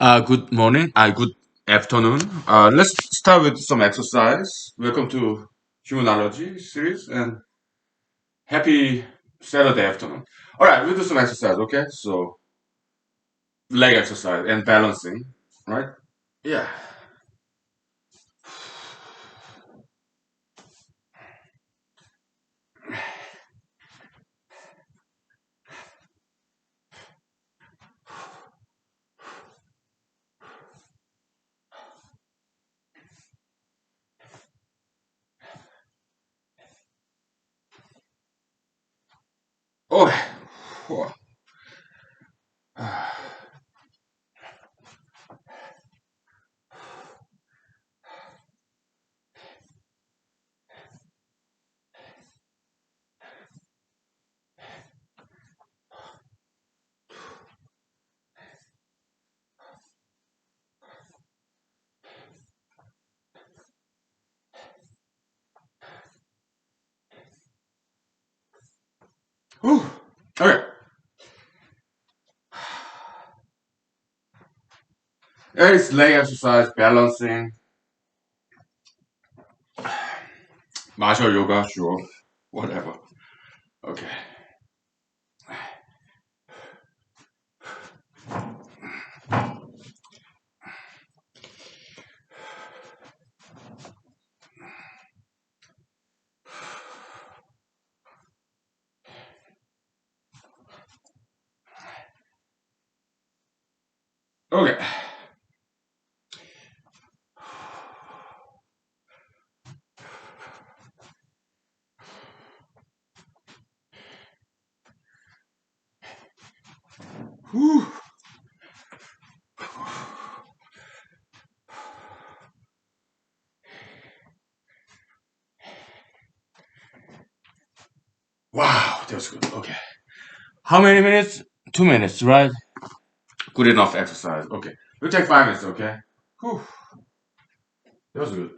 Good morning. Good afternoon. Let's start with some exercise. Welcome to humanology series and happy Saturday afternoon. All right, we'll do some exercise. Okay, so leg exercise and balancing, right? Yeah. Oh. Oh. Whew. Okay. It's leg exercise, balancing, martial yoga, sure, whatever. Okay. Okay. Whew. Wow, that was good. Okay. How many minutes? 2 minutes, right? Good enough exercise. Okay. We'll take 5 minutes, okay? Whew. That was good.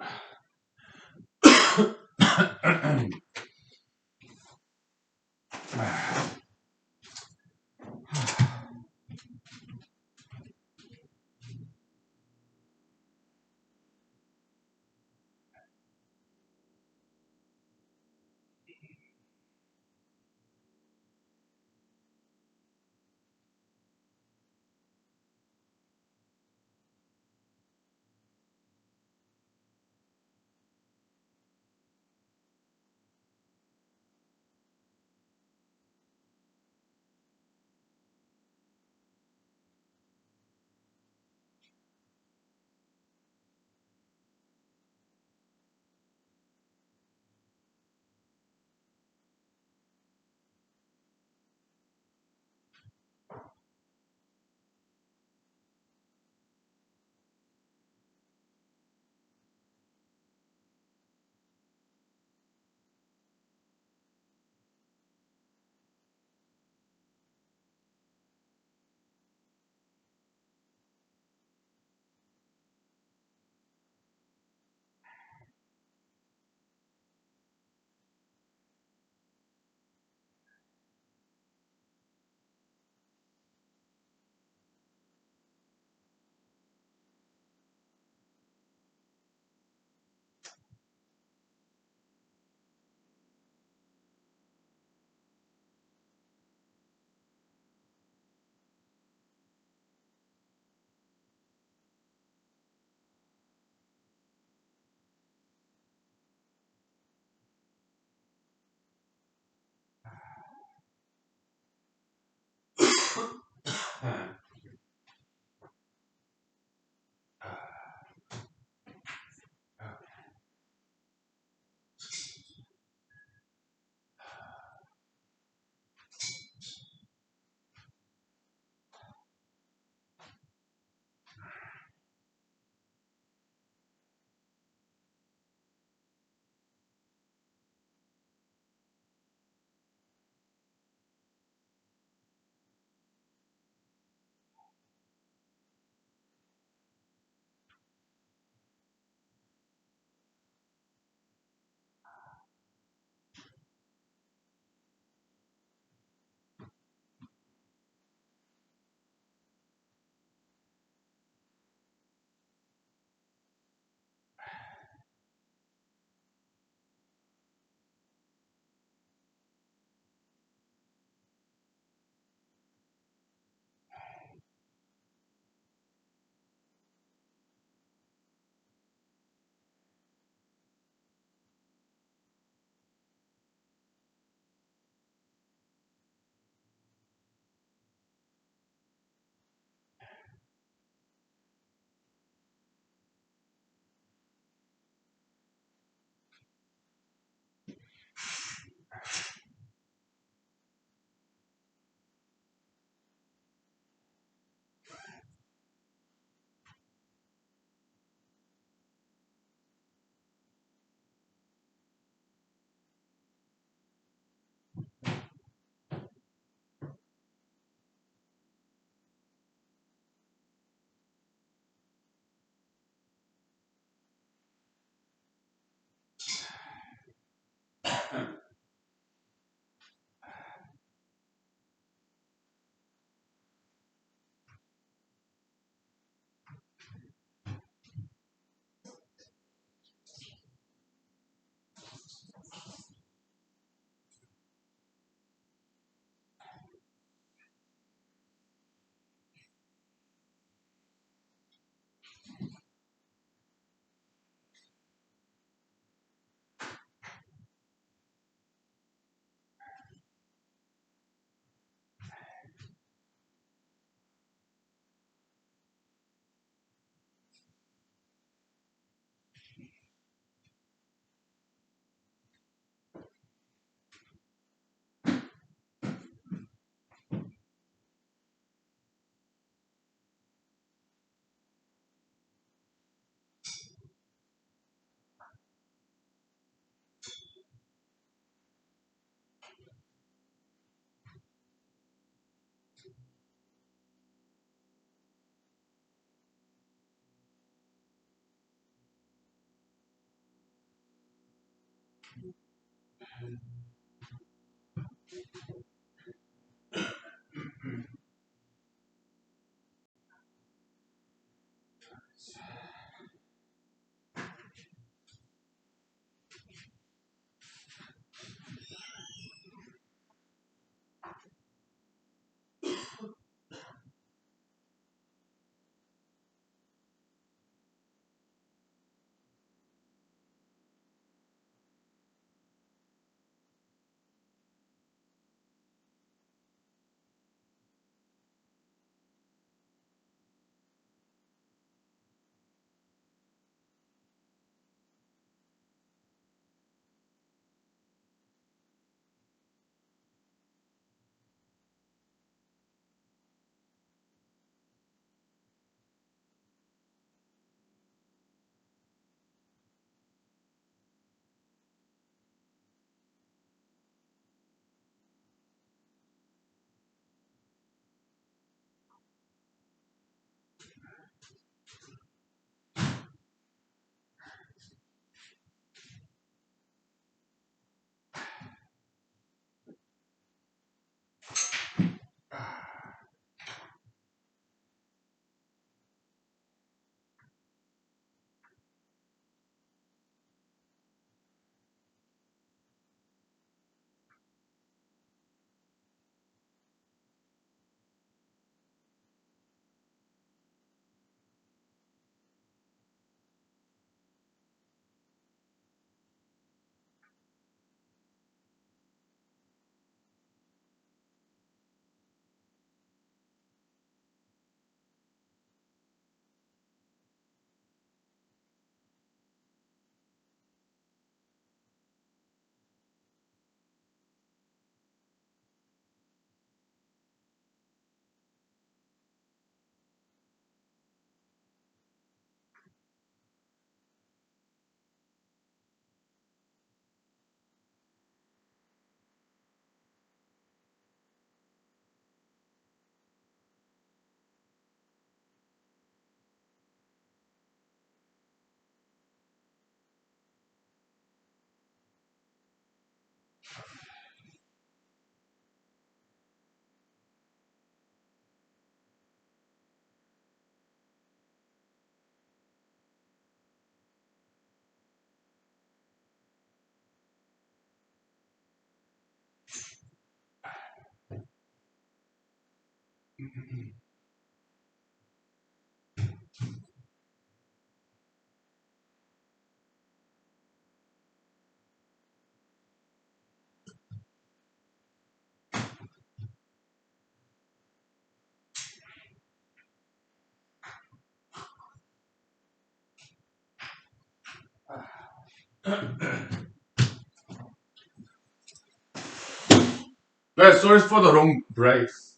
Well, sorry for the long breaks.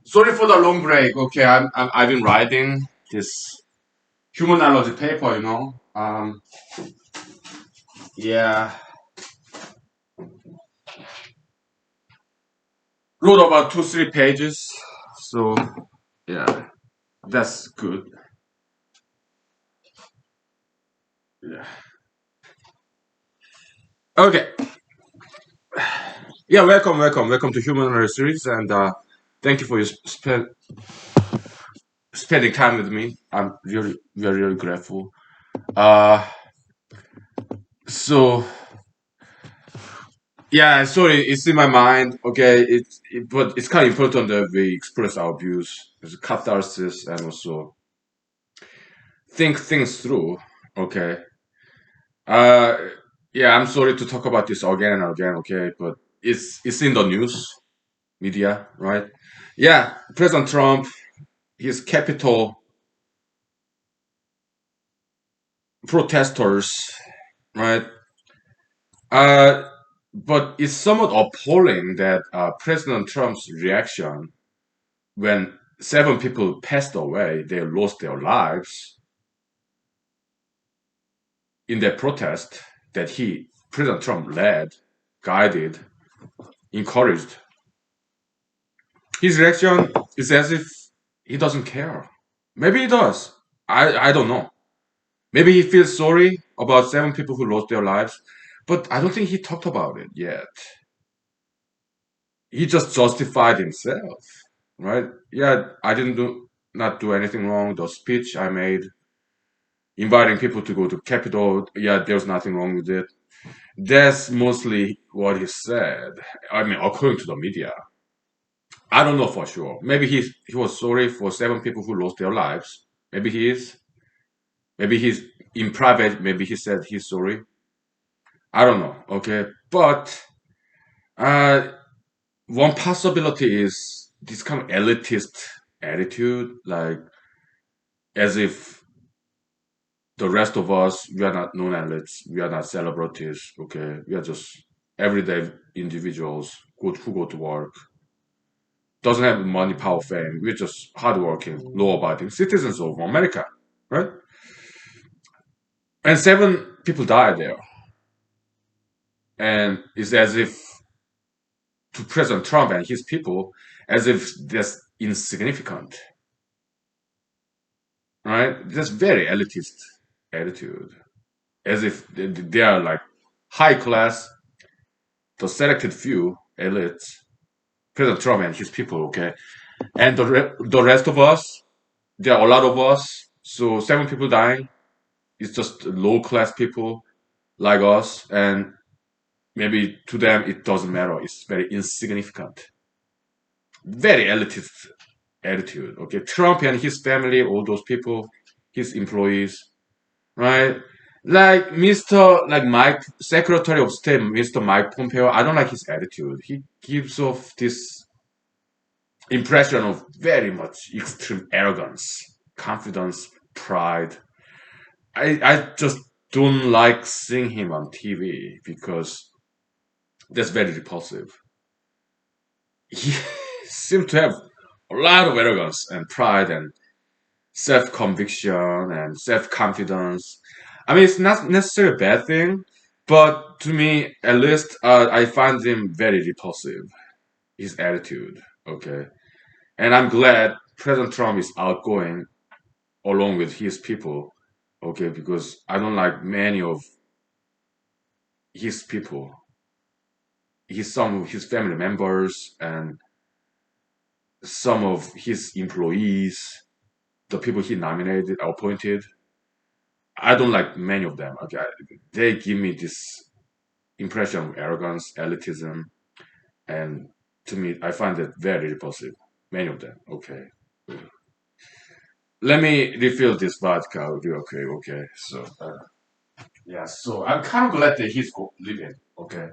Sorry for the long break. Okay, I've been writing this humanology paper, Yeah, wrote about 2 3 pages. So yeah, that's good. Yeah. Okay. Yeah, welcome to Humanology series, and thank you for spending time with me. I'm really grateful. Uh, so yeah, sorry, it's in my mind. Okay, but it's kind of important that we express our views as a catharsis and also think things through. Okay. Uh, yeah, I'm sorry to talk about this again and again. Okay, but it's in the news media, right? Yeah, President Trump, his Capitol protesters, right? Uh, but it's somewhat appalling that President Trump's reaction when 7 people passed away, they lost their lives in that protest that President Trump led, guided, encouraged. His reaction is as if he doesn't care. Maybe he does. I don't know. Maybe he feels sorry about seven people who lost their lives, but I don't think he talked about it yet. He just justified himself, right? Yeah, I didn't do not do anything wrong. The speech I made, inviting people to go to Capitol, yeah, there's nothing wrong with it. That's mostly what he said. I mean, according to the media. I don't know for sure. Maybe he was sorry for seven people who lost their lives. Maybe he is. Maybe he's in private. Maybe he said he's sorry. I don't know. Okay, but uh, one possibility is this kind of elitist attitude, like as if the rest of us, we are not known elites, we are not celebrities. Okay, we are just everyday individuals who go to work, doesn't have money, power, fame. We're just hardworking, law-abiding citizens of America, right? And seven people died there, and it's as if to President Trump and his people, as if that's insignificant, right? That's very elitist attitude, as if they are like high class, the selected few elites, President Trump and his people, okay, and the rest of us, there are a lot of us, so seven people dying. It's just low class people like us, and maybe to them it doesn't matter. It's very insignificant. Very elitist attitude. Okay, Trump and his family, all those people, his employees, right? Like like Mike, Secretary of State, Mr. Mike Pompeo. I don't like his attitude. He gives off this impression of very much extreme arrogance, confidence, pride. I just don't like seeing him on TV because that's very repulsive. He seems to have a lot of arrogance and pride and self conviction and self confidence. I mean, it's not necessarily a bad thing, but to me, at least, I find him very repulsive. His attitude, okay, and I'm glad President Trump is outgoing along with his people, okay, because I don't like many of his people, some of his family members and some of his employees, the people he nominated, appointed. I don't like many of them. Okay, they give me this impression of arrogance, elitism, and to me, I find it very repulsive. Many of them. Okay, let me refill this vodka. Okay, okay. So yeah, so I'm kind of glad that he's leaving. Okay.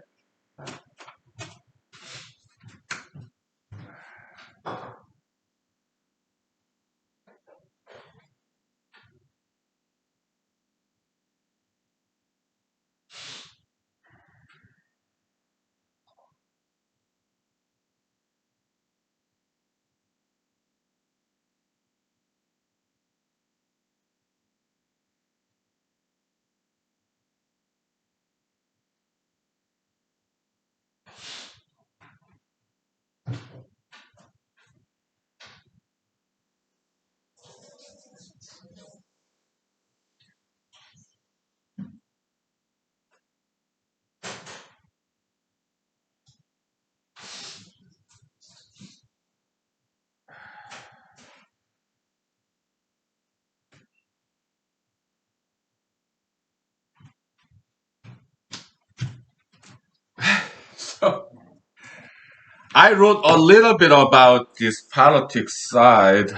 So I wrote a little bit about this politics side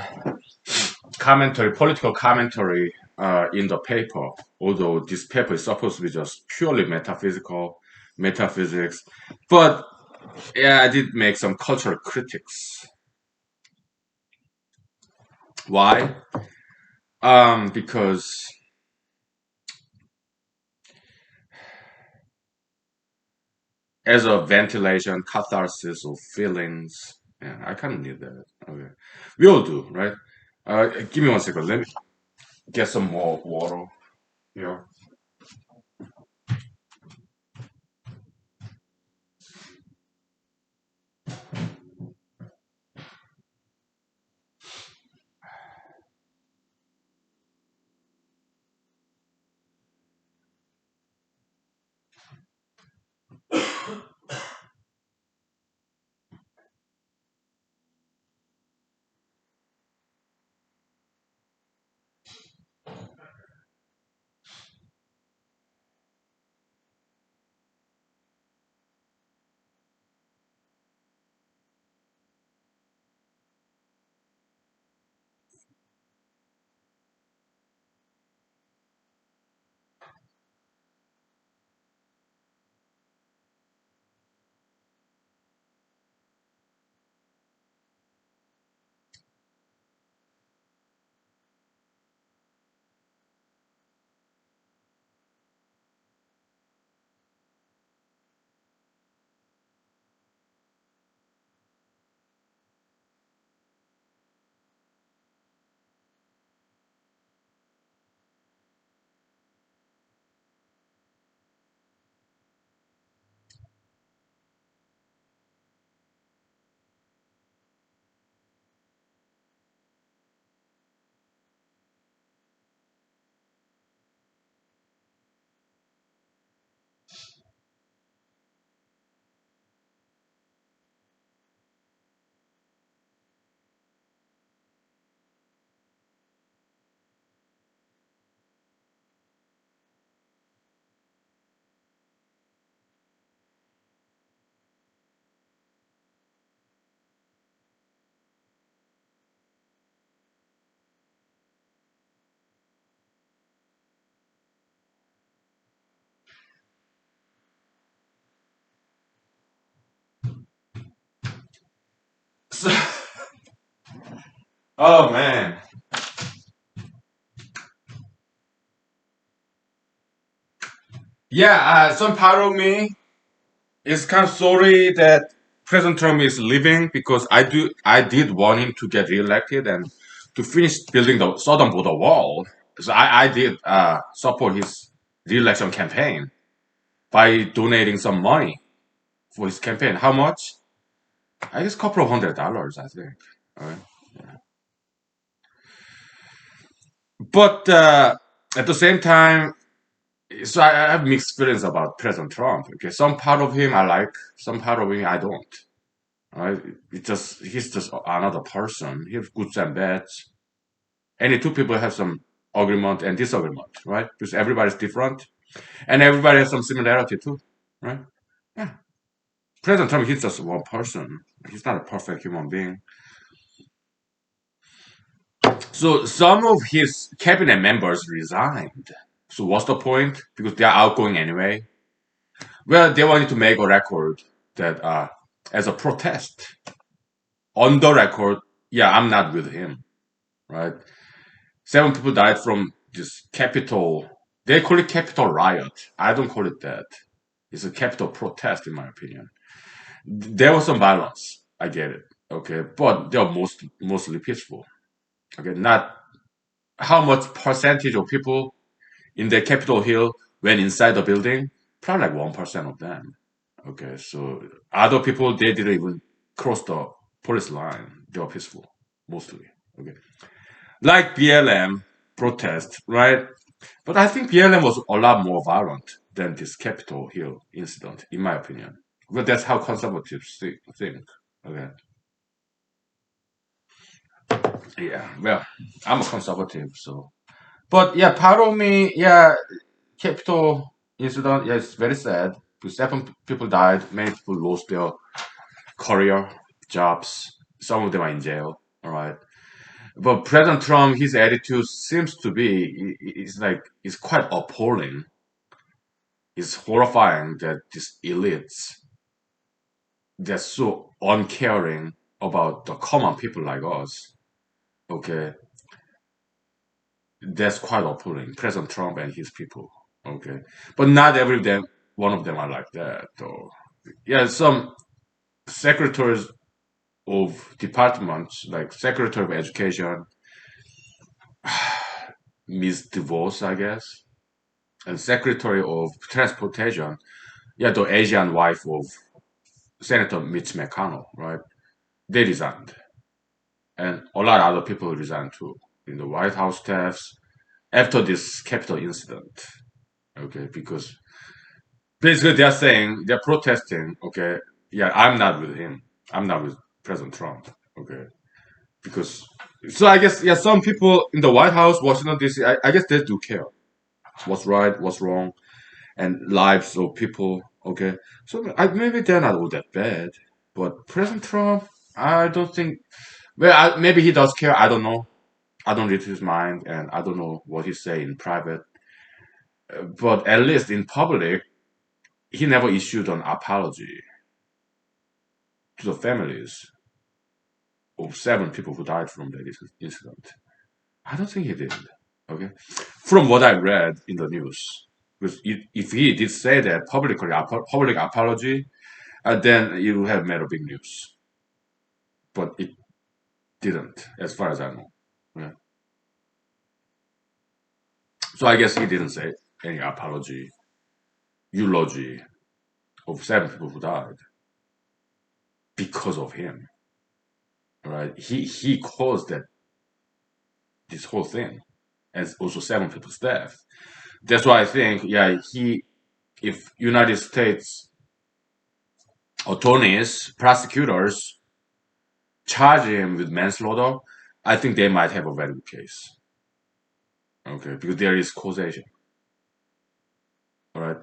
commentary, political commentary in the paper. Although this paper is supposed to be just purely metaphysical, metaphysics, but yeah, I did make some cultural critics. Why? Because as a ventilation, catharsis of feelings. Yeah, I kind of need that. Okay, we all do, right? Give me 1 second. Let me get some more water here. So, oh man, yeah. Some part of me is kind of sorry that President Trump is leaving because I did want him to get reelected and to finish building the southern border wall. So I did support his reelection campaign by donating some money for his campaign. How much? I guess a couple of $100, I think. Alright. But at the same time, so I have mixed feelings about President Trump. Okay, some part of him I like, some part of him I don't. Right? He's just another person. He has goods and bads. Any two people have some agreement and disagreement, right? Because everybody's different, and everybody has some similarity too, right? Yeah. President Trump, he's just one person. He's not a perfect human being. So some of his cabinet members resigned. So what's the point? Because they are outgoing anyway. Well, they wanted to make a record that as a protest on the record, yeah, I'm not with him, right? Seven people died from this Capitol. They call it Capitol riot. I don't call it that. It's a Capitol protest, in my opinion. There was some violence. I get it. Okay, but they are mostly peaceful. Okay, not how much percentage of people in the Capitol Hill went inside the building? Probably like 1% of them. Okay, so other people they didn't even cross the police line. They were peaceful, mostly. Okay, like BLM protest, right? But I think BLM was a lot more violent than this Capitol Hill incident, in my opinion. But that's how conservatives think. Okay, yeah. Well, I'm a conservative, so. But yeah, part of me, yeah, Capitol incident, yeah, it's very sad. Because seven people died, many people lost their career, jobs. Some of them are in jail. All right. But President Trump, his attitude seems to be, it's like, it's quite appalling. It's horrifying that these elites, they're so uncaring about the common people like us. Okay. That's quite appalling. President Trump and his people. Okay. But not one of them are like that, though. Yeah, some secretaries of departments, like Secretary of Education, Ms. DeVos, I guess, and Secretary of Transportation, yeah, the Asian wife of Senator Mitch McConnell, right? They resigned, and a lot of other people resigned too in the White House staffs after this Capitol incident. Okay, because basically they're saying they're protesting. Okay, yeah, I'm not with him. I'm not with President Trump. Okay, because so I guess yeah, some people in the White House, Washington D.C., I guess they do care what's right, what's wrong, and lives of people. Okay, so maybe they're not all that bad, but President Trump, I don't think. Well, maybe he does care. I don't know. I don't read his mind, and I don't know what he say in private. But at least in public, he never issued an apology to the families of seven people who died from that incident. I don't think he did. Okay, from what I read in the news, because if he did say that publicly, public apology, then it would have made a big news. But it didn't, as far as I know. Yeah. So I guess he didn't say any apology, eulogy of seven people who died because of him. Right? He caused that this whole thing, and also seven people's death. That's why I think, yeah, if United States attorneys, prosecutors charge him with manslaughter, I think they might have a very good case. Okay, because there is causation. All right,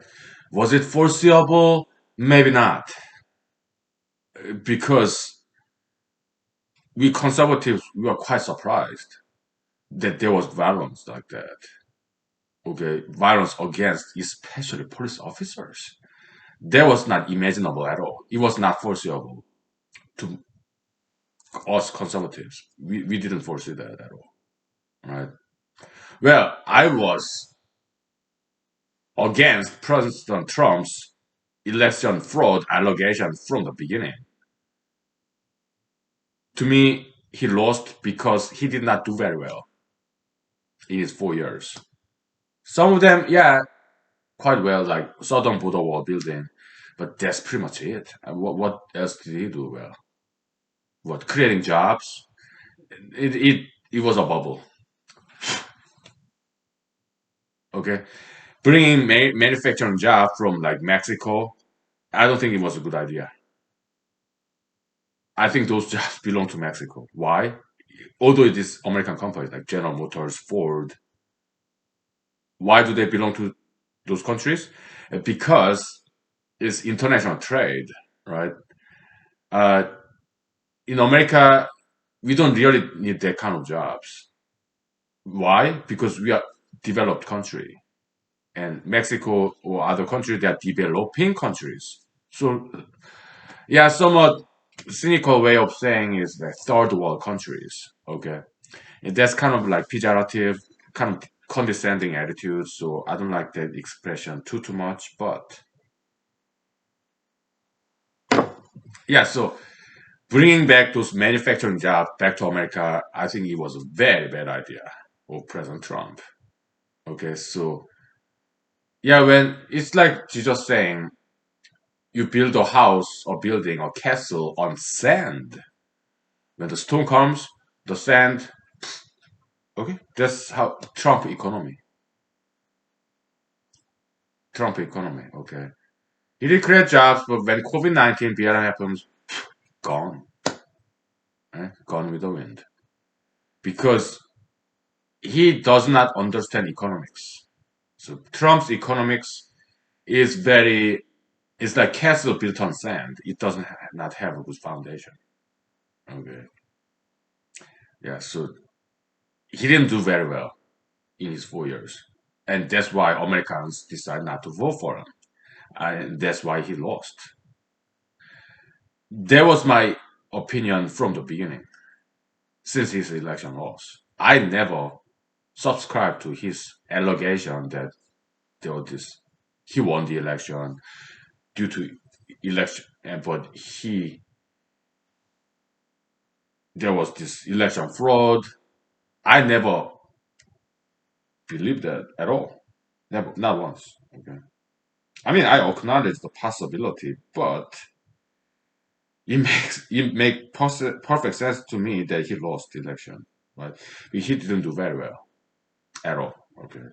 was it foreseeable? Maybe not, because we conservatives we are quite surprised that there was violence like that. Okay, violence against especially police officers. That was not imaginable at all. It was not foreseeable to us conservatives. We didn't foresee that at all, right? Well, I was against President Trump's election fraud allegation from the beginning. To me, he lost because he did not do very well in his 4 years. Some of them, yeah, quite well, like southern border wall building, but that's pretty much it. And what else did he do well? What, creating jobs? It was a bubble. Okay, bringing manufacturing jobs from like Mexico, I don't think it was a good idea. I think those jobs belong to Mexico. Why? Although it is American companies like General Motors, Ford, why do they belong to those countries? Because it's international trade, right? Uh, in America, we don't really need that kind of jobs. Why? Because we are developed country, and Mexico or other countries they are developing countries. So yeah, somewhat cynical way of saying is that third world countries. Okay, and that's kind of like pejorative, kind of condescending attitude. So I don't like that expression too much. But yeah, so bringing back those manufacturing jobs back to America, I think it was a very bad idea of President Trump. Okay, so yeah, when it's like Jesus saying you build a house or building or castle on sand. When the storm comes, the sand, okay, that's how Trump economy. Trump economy, okay. He did create jobs, but when COVID-19 BLM happens, gone, gone with the wind. Because he does not understand economics. So Trump's economics is very, it's like castle built on sand. It doesn't not have a good foundation. Okay. Yeah, so he didn't do very well in his 4 years. And that's why Americans decide not to vote for him. And that's why he lost. That was my opinion from the beginning, since his election loss. I never subscribed to his allegation that there was this, he won the election due to election, but there was this election fraud. I never believed that at all. Never, not once. Okay. I mean, I acknowledge the possibility, but it makes perfect sense to me that he lost the election, right? He didn't do very well at all. Okay,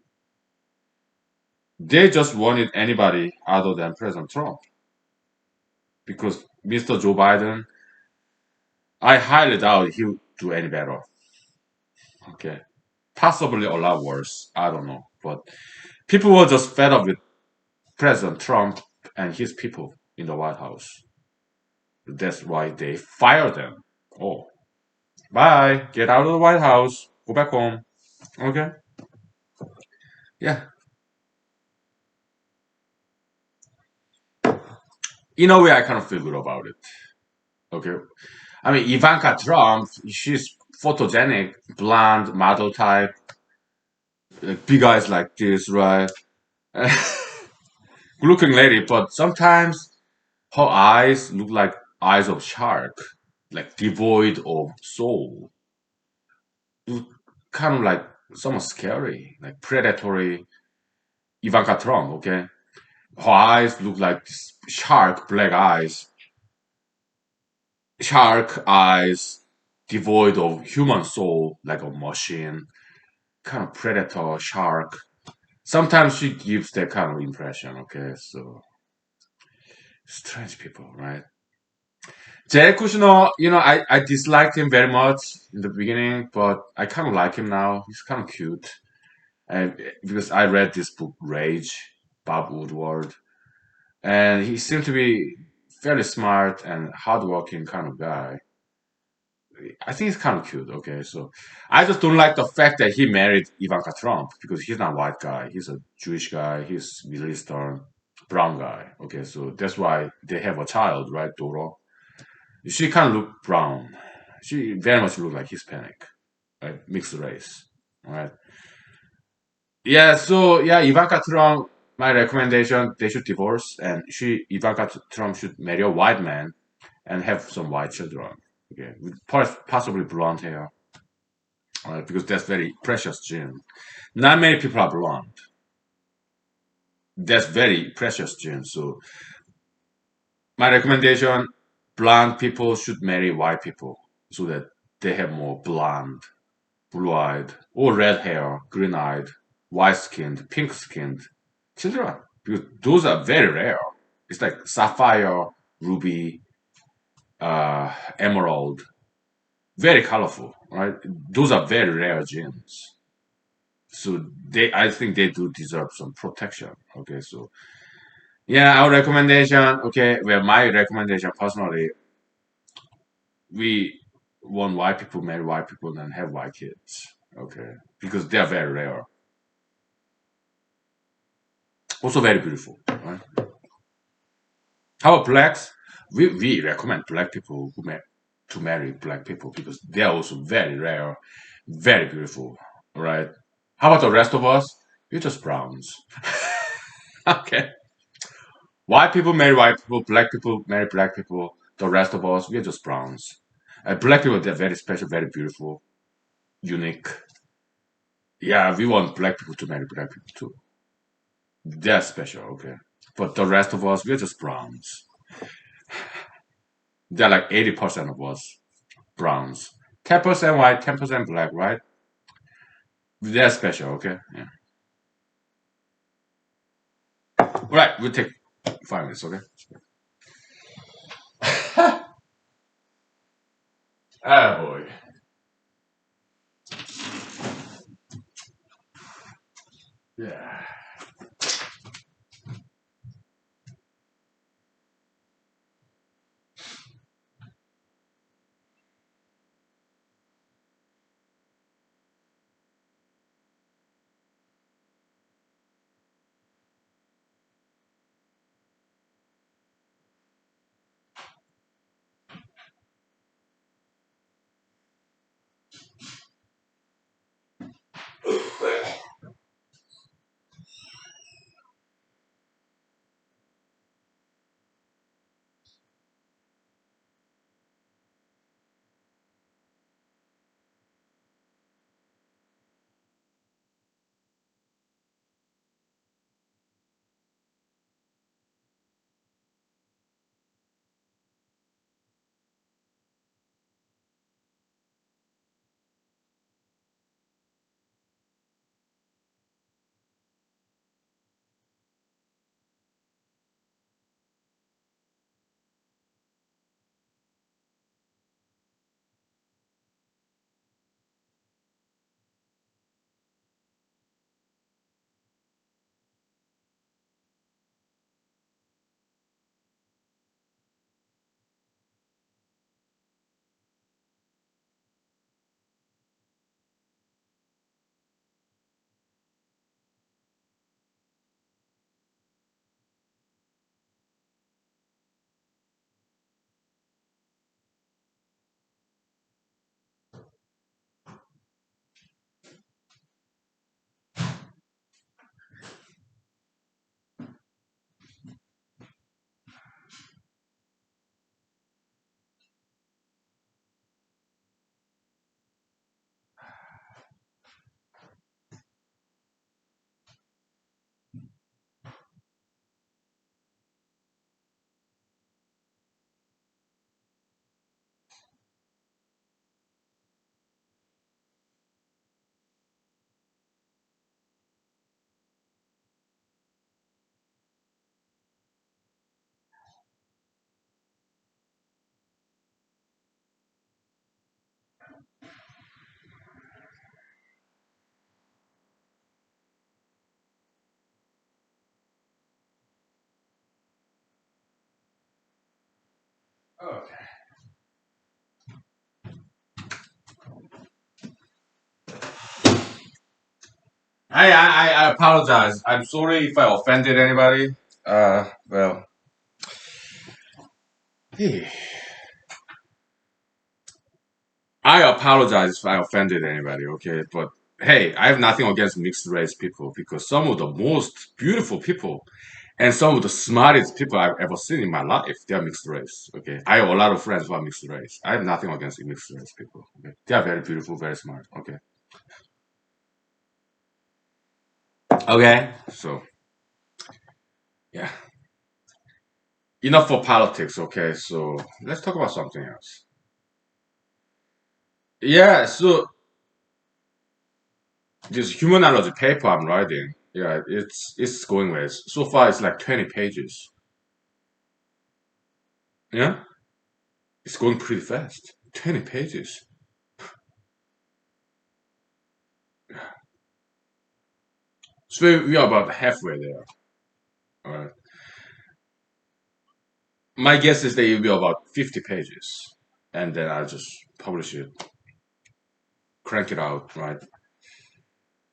they just wanted anybody other than President Trump because Mr. Joe Biden, I highly doubt he'll do any better. Okay, possibly a lot worse. I don't know, but people were just fed up with President Trump and his people in the White House. That's why they fired them. Oh, bye. Get out of the White House. Go back home. Okay. Yeah. In a way, I kind of feel good about it. Okay. I mean, Ivanka Trump, she's photogenic, blonde, model type, like big eyes like this, right? Good looking lady, but sometimes her eyes look like eyes of shark, like devoid of soul. Look kind of like somewhat scary, like predatory Ivanka Trump, okay? Her eyes look like shark black eyes, shark eyes devoid of human soul, like a machine, kind of predator shark. Sometimes she gives that kind of impression. Okay, so strange people, right? Jared Kushner, I disliked him very much in the beginning, but I kind of like him now. He's kind of cute, and because I read this book Rage, Bob Woodward, and he seemed to be fairly smart and hardworking kind of guy. I think he's kind of cute. Okay, so I just don't like the fact that he married Ivanka Trump because he's not a white guy. He's a Jewish guy. He's Middle Eastern, brown guy. Okay, so that's why they have a child, right, Doro? She kind of look brown. She very much looked like Hispanic, right? Mixed race, right? Yeah, so yeah, Ivanka Trump, my recommendation, they should divorce, and Ivanka Trump should marry a white man and have some white children. Okay, with possibly blonde hair, because that's very precious gene. Not many people are blonde. That's very precious gene. So my recommendation: blonde people should marry white people so that they have more blonde, blue-eyed, or red hair, green-eyed, white-skinned, pink-skinned children. Because those are very rare. It's like sapphire, ruby, emerald, very colorful, right? Those are very rare genes. So I think they do deserve some protection. Okay, so yeah, our recommendation. Okay, well, my recommendation personally, we want white people marry white people and have white kids. Okay, because they are very rare. Also very beautiful. Right? How about blacks? We recommend black people to marry black people because they are also very rare, very beautiful. Right? How about the rest of us? We're just browns. Okay. White people marry white people, black people marry black people. The rest of us, we're just browns. Black people, they're very special, very beautiful, unique. Yeah, we want black people to marry black people too. They're special, okay. But the rest of us, we're just browns. They're like 80% of us browns. 10% white, 10% black, right? They're special, okay? Yeah. Right, we'll take 5 minutes, okay? Ah, boy. Yeah. Okay. I apologize. I'm sorry if I offended anybody. Well, I apologize if I offended anybody, okay? But hey, I have nothing against mixed race people because some of the most beautiful people and some of the smartest people I've ever seen in my life, they're mixed race, okay? I have a lot of friends who are mixed race. I have nothing against mixed race people, okay? They are very beautiful, very smart, okay? Okay, so yeah, enough for politics, okay? So let's talk about something else. Yeah, so this humanology paper I'm writing, yeah, it's going well. So far, it's like 20 pages. Yeah, it's going pretty fast. 20 pages. So we are about halfway there. All right. My guess is that it will be about 50 pages, and then I'll just publish it, crank it out, right,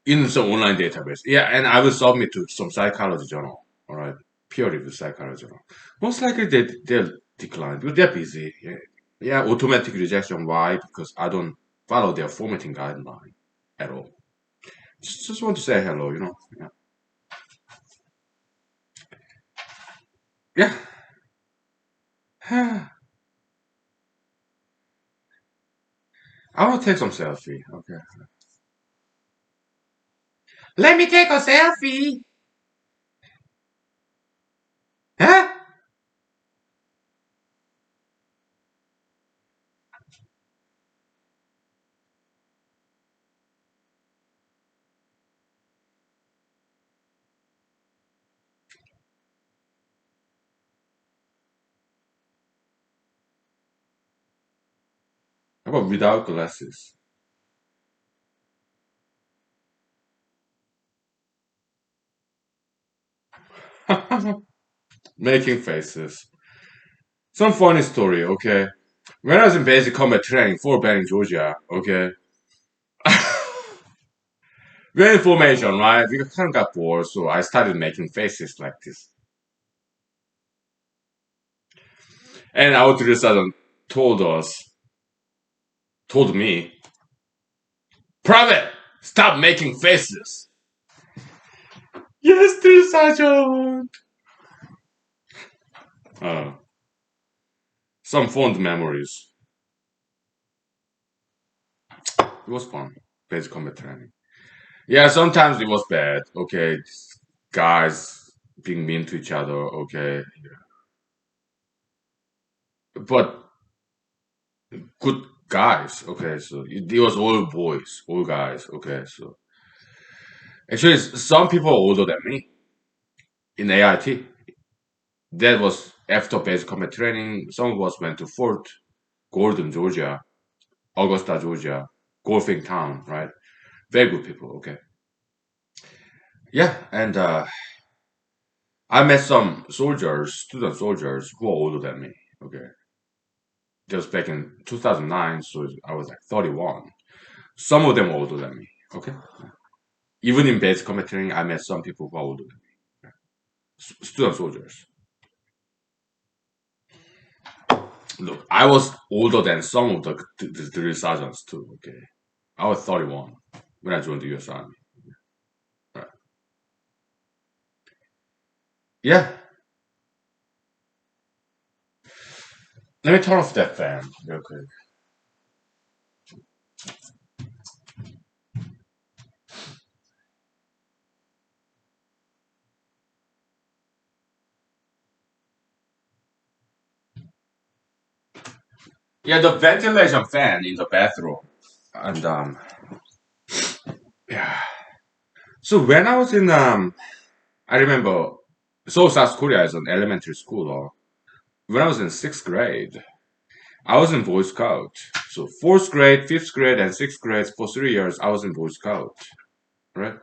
in some online database. Yeah, and I will submit to some psychology journal. All right, peer-reviewed psychology journal. Most likely they'll decline because they're busy. Yeah, yeah, automatic rejection. Why? Because I don't follow their formatting guideline at all. Just want to say hello. Yeah. Yeah. I want to take some selfie. Okay. Let me take a selfie. Huh? How about without glasses? Making faces. Some funny story, okay? When I was in basic combat training for Banning, Georgia, okay? We're in formation, right? We kind of got bored, so I started making faces like this. And our drill sergeant told us, told me, Private, stop making faces. Yes, drill sergeant. Uh, some fond memories. It was fun. Basic combat training. Yeah, sometimes it was bad. Okay, guys being mean to each other. Okay, but good guys. Okay, so it was all boys, all guys. Okay, so actually, some people are older than me in AIT. That was after basic combat training. Some of us went to Fort Gordon, Georgia, Augusta, Georgia, golfing town. Right, very good people. Okay, yeah, and I met some soldiers, student soldiers who are older than me. Okay, just back in 2009, so I was like 31. Some of them were older than me. Okay, even in basic combat training, I met some people who are older than me. Student soldiers. Look, I was older than some of the drill sergeants too. Okay, I was 31 when I joined the U.S. Army. Right. Yeah, let me turn off that fan real quick. Yeah, the ventilation fan in the bathroom, and yeah. So when I was in I remember, Seoul, South Korea is an elementary school. When I was in sixth grade, I was in Boy Scout. So fourth grade, fifth grade, and sixth grade for 3 years, I was in Boy Scout, right?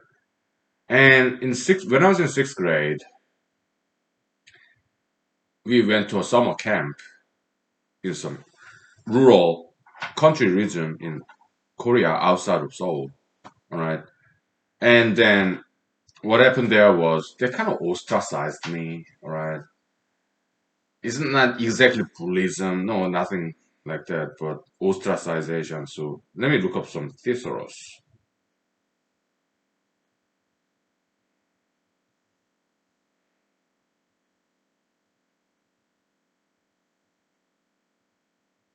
And when I was in sixth grade, we went to a summer camp in some rural country region in Korea outside of Seoul, all right? And then what happened there was they kind of ostracized me, all right? It's not exactly bullyism, no, nothing. like that, but ostracization. So let me look up some thesaurus.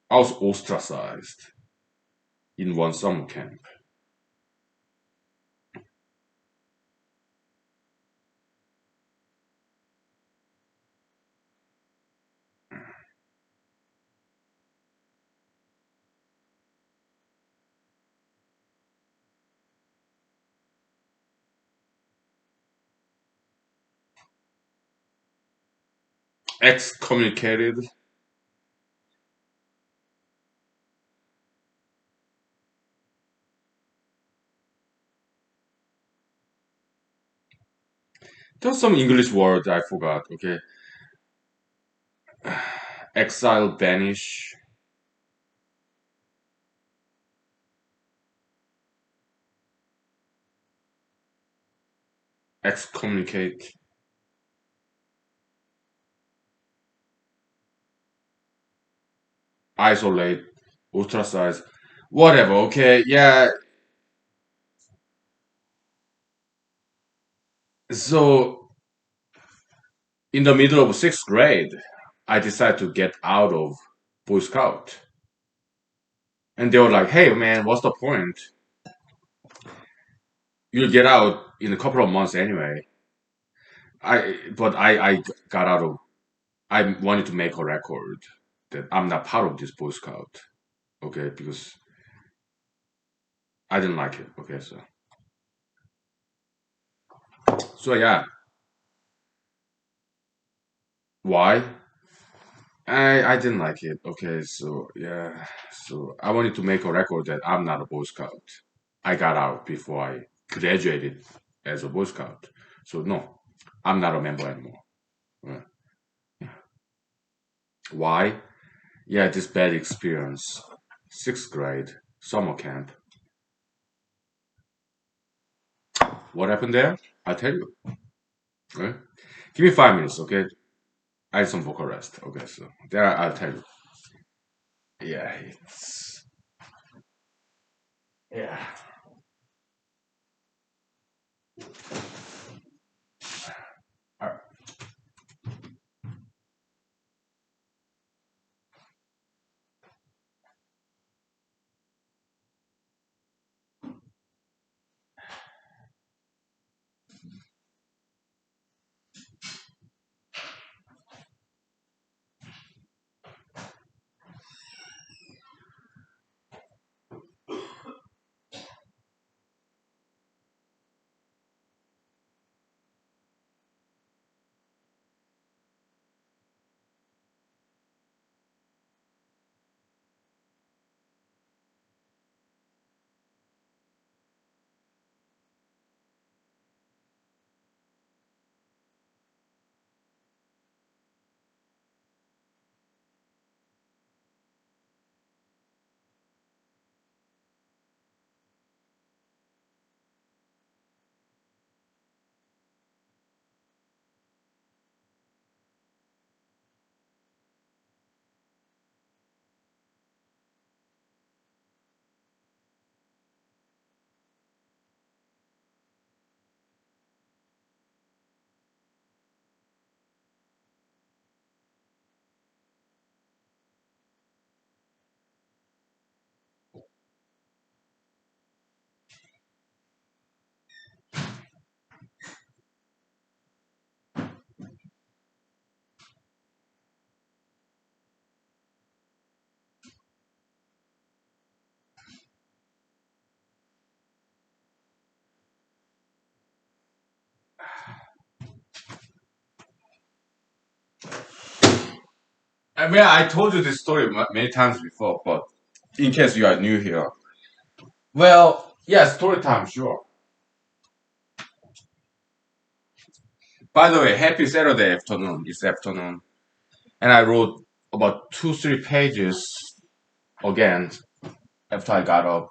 I was ostracized in one summer camp. Excommunicated. There's some English word I forgot. Okay, exile, banish, excommunicate, isolate, ostracize, whatever. Okay, yeah. So in the middle of sixth grade, I decided to get out of Boy Scout, and they were like, "Hey, man, what's the point? You'll get out in a couple of months anyway." I got out of. I wanted to make a record that I'm not part of this Boy Scout. Okay, because I didn't like it. Okay, so yeah, why? I didn't like it. Okay, so yeah, so I wanted to make a record that I'm not a Boy Scout. I got out before I graduated as a Boy Scout. So no, I'm not a member anymore. Uh, Why? Yeah, this bad experience. Sixth grade, summer camp. What happened there? I'll tell you. Okay? Give me 5 minutes, okay? I had some vocal rest. Okay, so there I'll tell you. Yeah, it's yeah. All right. I mean, I told you this story many times before, but in case you are new here, well, yeah, story time, sure. By the way, happy Saturday afternoon. It's afternoon, and I wrote about 2, 3 pages again after I got up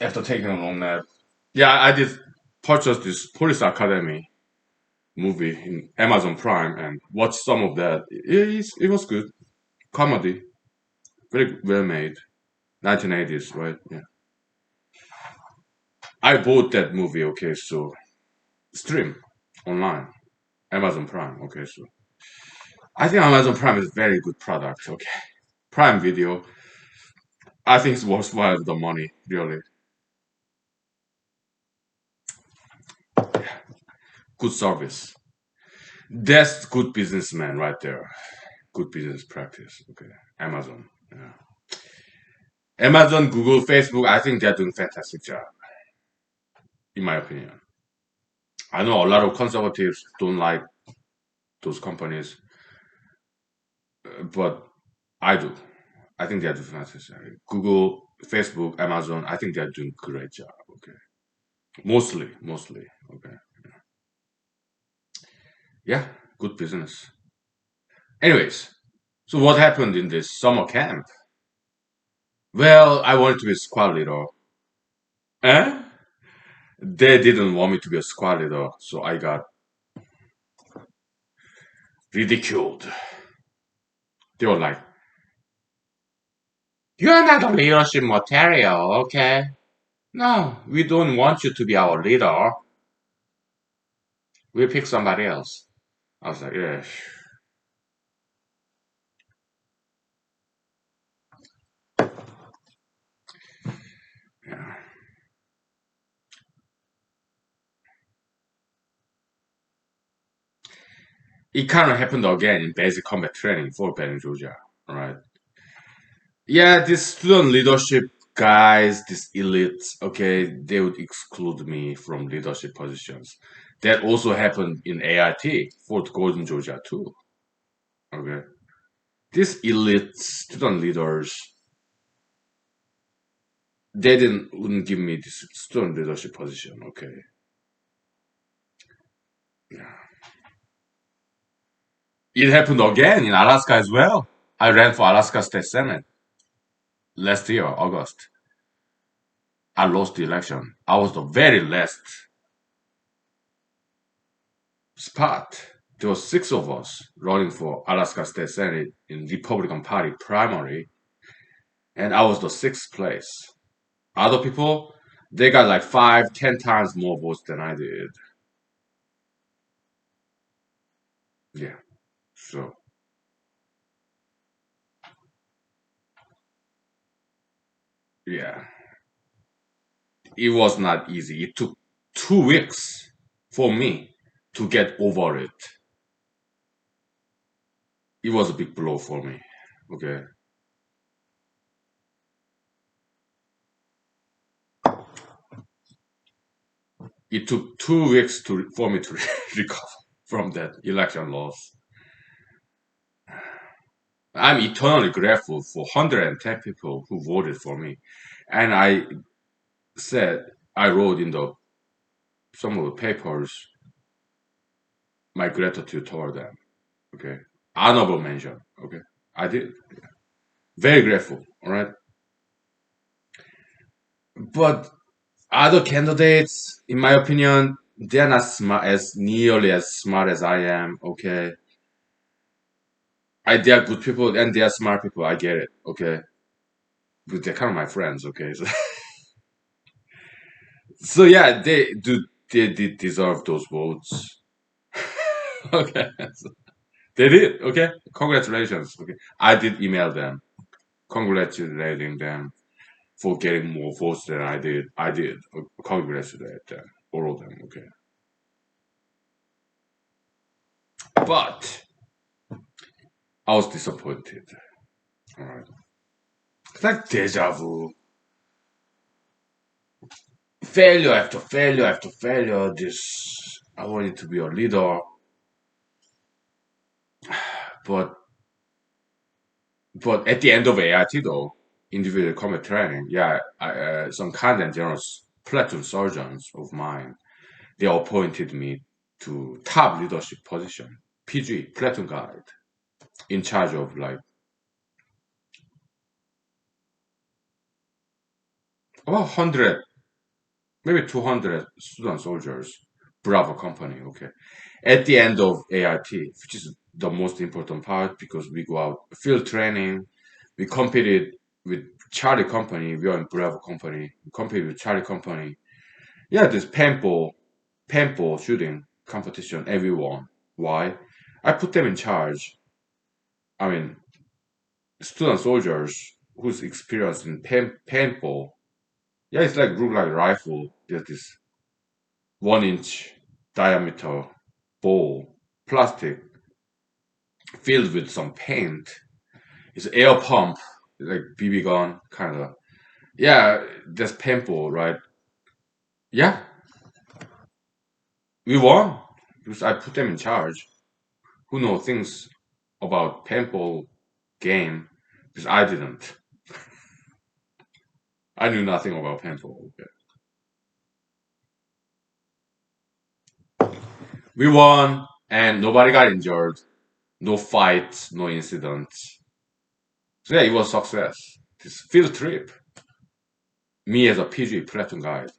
after taking a long nap. Yeah, I did purchase this Police Academy movie in Amazon Prime and watched some of that. It was good. comedy, very well made, 1980s, right? Yeah, I bought that movie. Okay, so stream online, Amazon Prime. Okay, so I think Amazon Prime is a very good product. Okay, Prime Video, I think it's worthwhile the money. Really, good service. That's good businessman right there. Good business practice. Okay, Amazon. Yeah. Amazon, Google, Facebook. I think they're doing fantastic job, in my opinion. I know a lot of conservatives don't like those companies, but I do. I think they're doing necessary. Google, Facebook, Amazon. I think they're doing great job. Okay, mostly. Okay, yeah, good business. Anyways, so what happened in this summer camp? Well, I wanted to be a squad leader. Eh? They didn't want me to be a squad leader, so I got ridiculed. They were like, "You're not a leadership material, okay? No, we don't want you to be our leader. We'll pick somebody else." I was like, "Yeah, yeah." It kind of happened again in basic combat training for Ben in Georgia, right? Yeah, these student leadership guys, these elites, okay, they would exclude me from leadership positions. That also happened in AIT, Fort Gordon, Georgia, too. Okay. These elite student leaders, they didn't wouldn't give me this student leadership position, okay. Yeah. It happened again in Alaska as well. I ran for Alaska State Senate last year, August. I lost the election. I was the very last spot. There were six of us running for Alaska State Senate in Republican Party primary, and I was the sixth place. Other people, they got like 5, 10 times more votes than I did. Yeah. So yeah, it was not easy. It took 2 weeks for me to get over it. It was a big blow for me. Okay. It took 2 weeks for me to recover from that election loss. I'm eternally grateful for 110 people who voted for me. And said, I wrote in the some of the papers my gratitude toward them. Okay. Honorable mention. Okay. I did. Very grateful. All right. But other candidates, in my opinion, they're not smart as nearly as smart as I am. Okay. They are good people and they are smart people. I get it. Okay. But they're kind of my friends. Okay. So, so yeah, they did deserve those votes. Okay. So they did. Okay. Congratulations. Okay. I did email them congratulating them for getting more votes than I did. I did congratulate them, all of them. Okay, but I was disappointed. All right, it's like deja vu, failure after failure after failure. This I wanted to be a leader, but at the end of AIT though, individual combat training, yeah, some commandant generals, platoon sergeants of mine, they appointed me to top leadership position, PG, platoon guide, in charge of like about 100, maybe 200 student soldiers, Bravo company, okay, at the end of AIT, which is the most important part because we go out field training. We competed with Charlie Company. We are in Bravo Company. We competed with Charlie Company. Yeah, this paintball shooting competition. Everyone. Why? I put them in charge. I mean, student soldiers who's experienced in paintball. Yeah, it's like look like rifle. There's this 1 inch diameter ball, plastic filled with some paint. It's air pump, like BB gun, kind of. Yeah, that's paintball, right? Yeah, we won because I put them in charge. Who know things about paintball game? Because I didn't. I knew nothing about paintball. Okay. We won, and nobody got injured. No fights, no incidents. So yeah, it was success. This field trip. Me as a PG platoon guide.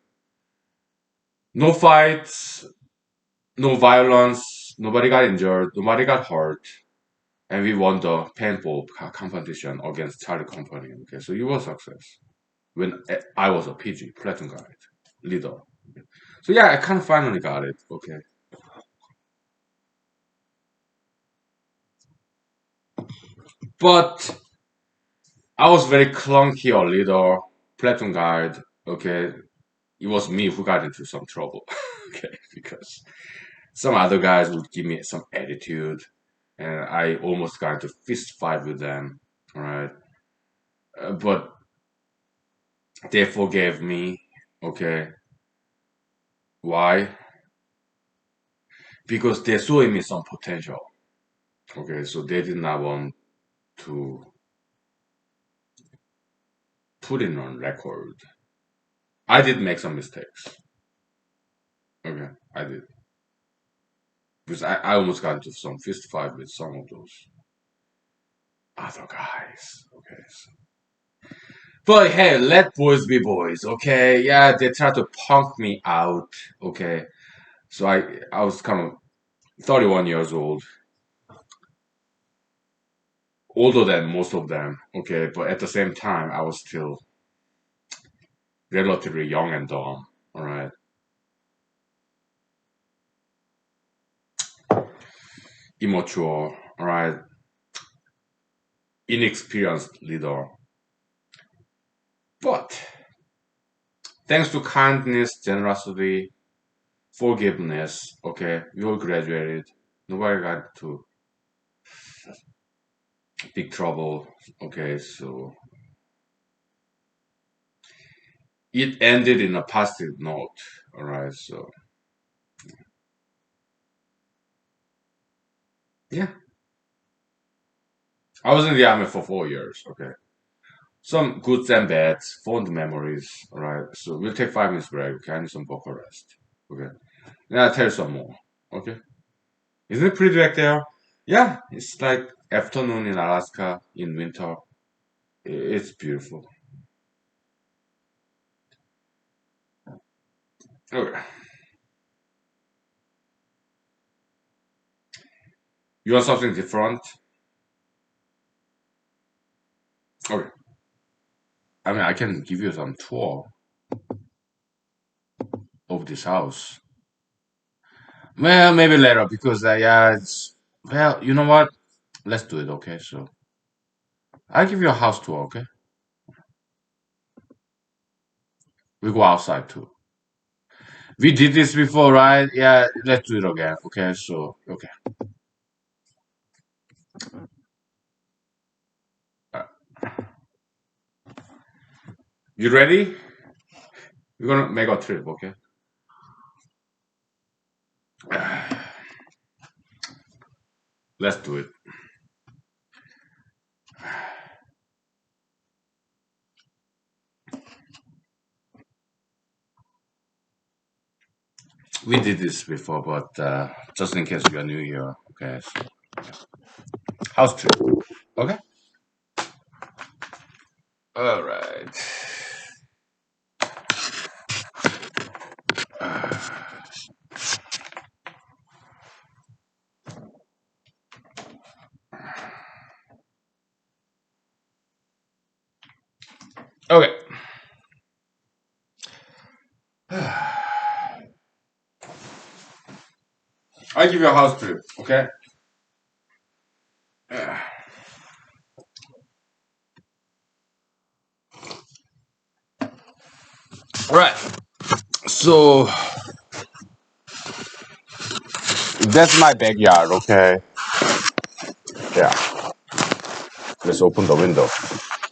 No fights, no violence. Nobody got injured. Nobody got hurt. And we won the paintball competition against Charlie Company. Okay, so it was success when I was a PG platoon guide leader. So yeah, I kind of finally got it. Okay, but I was very clunky a leader platoon guide. Okay, it was me who got into some trouble. Okay, because some other guys would give me some attitude, and I almost got into fist fight with them. All right, but they forgave me. Okay, why? Because they saw in me some potential. Okay, so they did not want to put it on record. I did make some mistakes. Okay, I did. Because I almost got into some fist fight with some of those other guys. Okay. But hey, let boys be boys, okay? Yeah, they tried to punk me out, okay? So I was kind of 31 years old, older than most of them, okay? But at the same time, I was still relatively young and dumb, all right? Immature, all right? Inexperienced leader. But thanks to kindness, generosity, forgiveness, okay, we all graduated. Nobody got to big trouble, okay? So it ended in a positive note, all right? So yeah, I was in the army for 4 years, okay? Some goods and bads, fond memories, all right? So we'll take 5 minutes break, okay? I need some vocal rest, okay? Then I'll tell you some more, okay? Isn't it pretty back there? Yeah, it's like afternoon in Alaska in winter. It's beautiful. Okay. You want something different? Okay. I mean, I can give you some tour of this house. Well, maybe later because yeah, it's well, you know what? Let's do it, okay? So I'll give you a house tour, okay? We go outside too. We did this before, right? Yeah, let's do it again, okay? So okay, uh, you ready? We're gonna make a trip, okay? Let's do it. We did this before, but just in case you are new here, okay? So house trip, okay? All right. Okay. I give you a house trip. Okay. All right. So that's my backyard. Okay. Yeah. Let's open the window.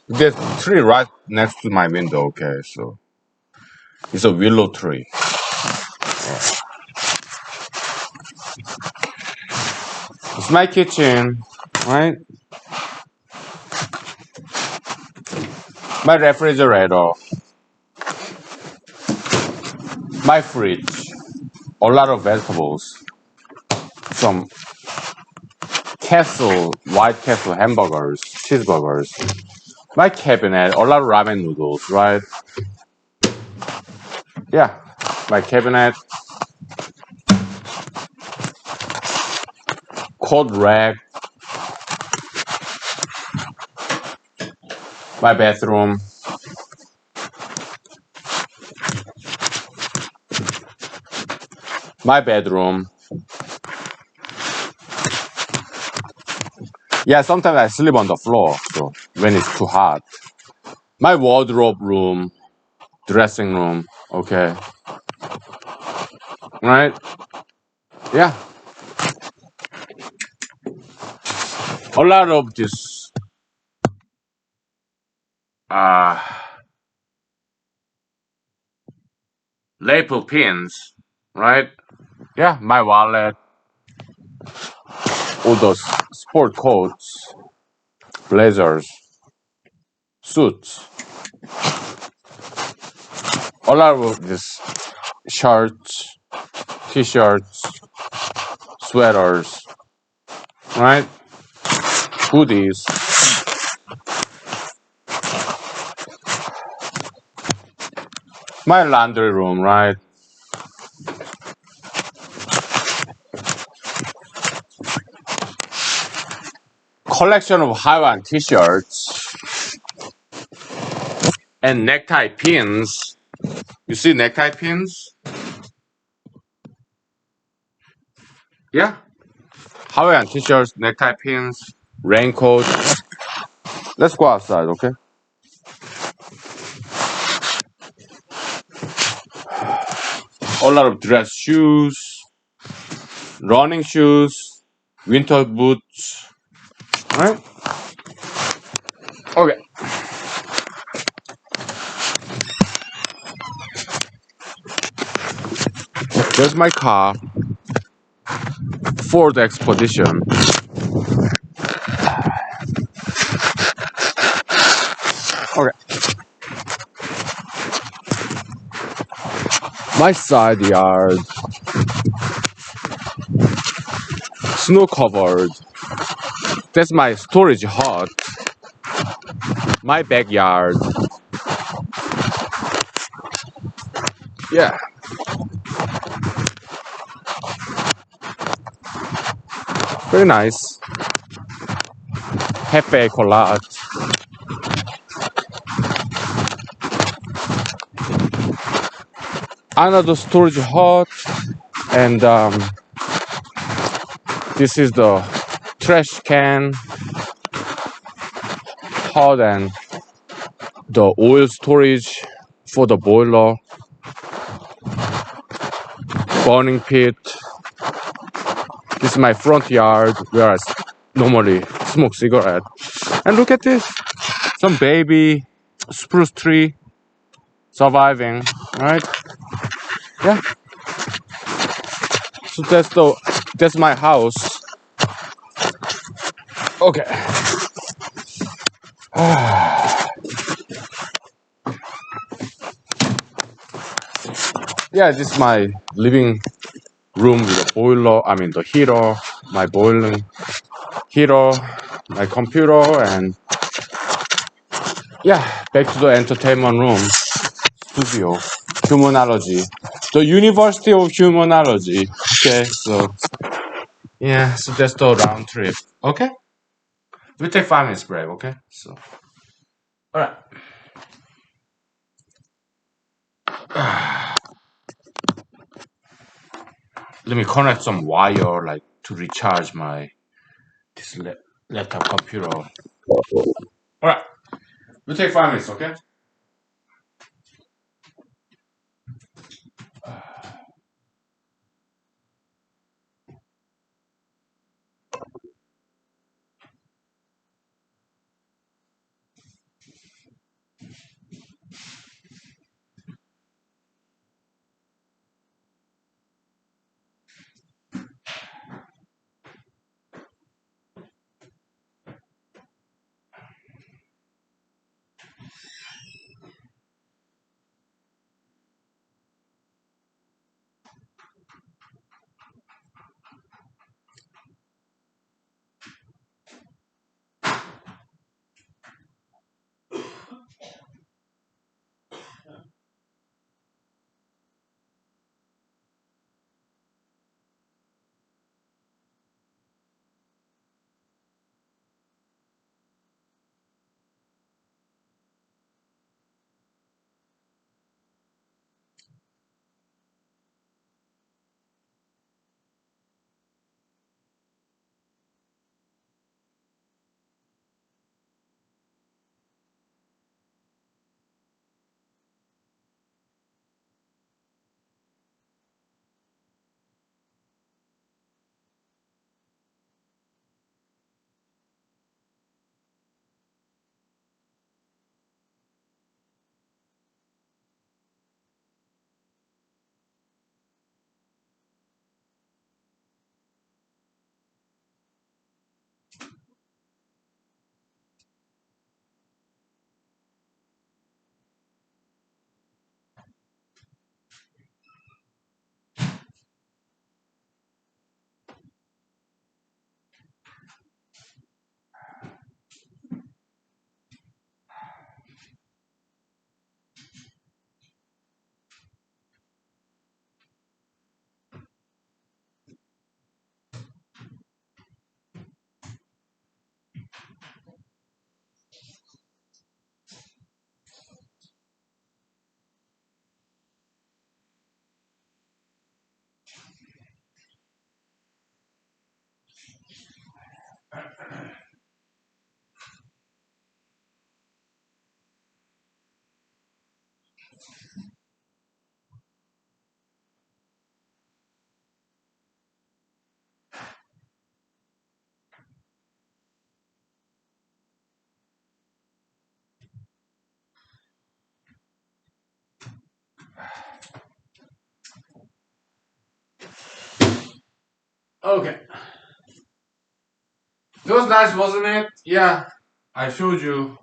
There's a tree right next to my window. Okay. So it's a willow tree. It's my kitchen, right? My refrigerator, my fridge, a lot of vegetables, some White Castle hamburgers, cheeseburgers. My cabinet, a lot of ramen noodles, right? Yeah, my cabinet, coat rack, my bathroom, my bedroom. Yeah, sometimes I sleep on the floor, so when it's too hot. My wardrobe room, dressing room, okay, right? Yeah, a lot of this uh lapel pins, right? Yeah, my wallet, all those sport coats, blazers, suits, a lot of this shirts, t-shirts, sweaters, right? Hoodies. My laundry room, right? Collection of Hawaiian t-shirts and necktie pins. You see necktie pins? Yeah. Hawaiian t-shirts, necktie pins, raincoats. Let's go outside, okay? A lot of dress shoes, running shoes, winter boots, right? Okay. There's my car, Ford Expedition. Okay. My side yard, snow covered. That's my storage hut. My backyard. Yeah, very nice. Cafe collage. Another storage hut, and this is the trash can hut and the oil storage for the boiler, burning pit. This is my front yard where I normally smoke cigarette. And look at this, some baby spruce tree surviving, right? Yeah. So that's my house. Okay. Yeah, this is my living room with a boiler. I mean the heater, my boiling heater, my computer, and yeah, back to the entertainment room, studio, humanology, the University of Humanology. Okay, so yeah, so that's the round trip. Okay, we take 5 minutes break. Okay, so all right. Let me connect some wire like to recharge my this laptop computer. All right, we'll take 5 minutes, okay? Okay. It was nice, wasn't it? Yeah. I showed you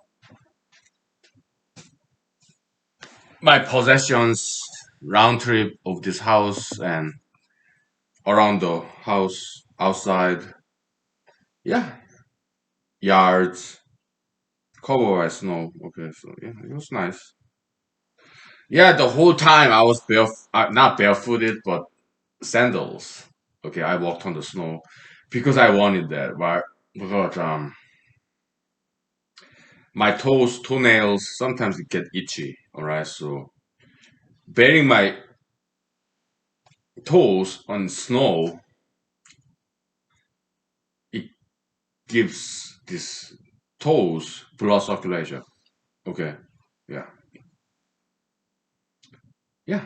my possessions, round trip of this house and around the house, outside. Yeah. Yards, covered by snow. Okay, so yeah, it was nice. Yeah, the whole time I was not barefooted, but sandals. Okay, I walked on the snow because I wanted that, but my toenails sometimes it get itchy. All right, so bearing my toes on snow, it gives this toes blood circulation. Okay, yeah, yeah,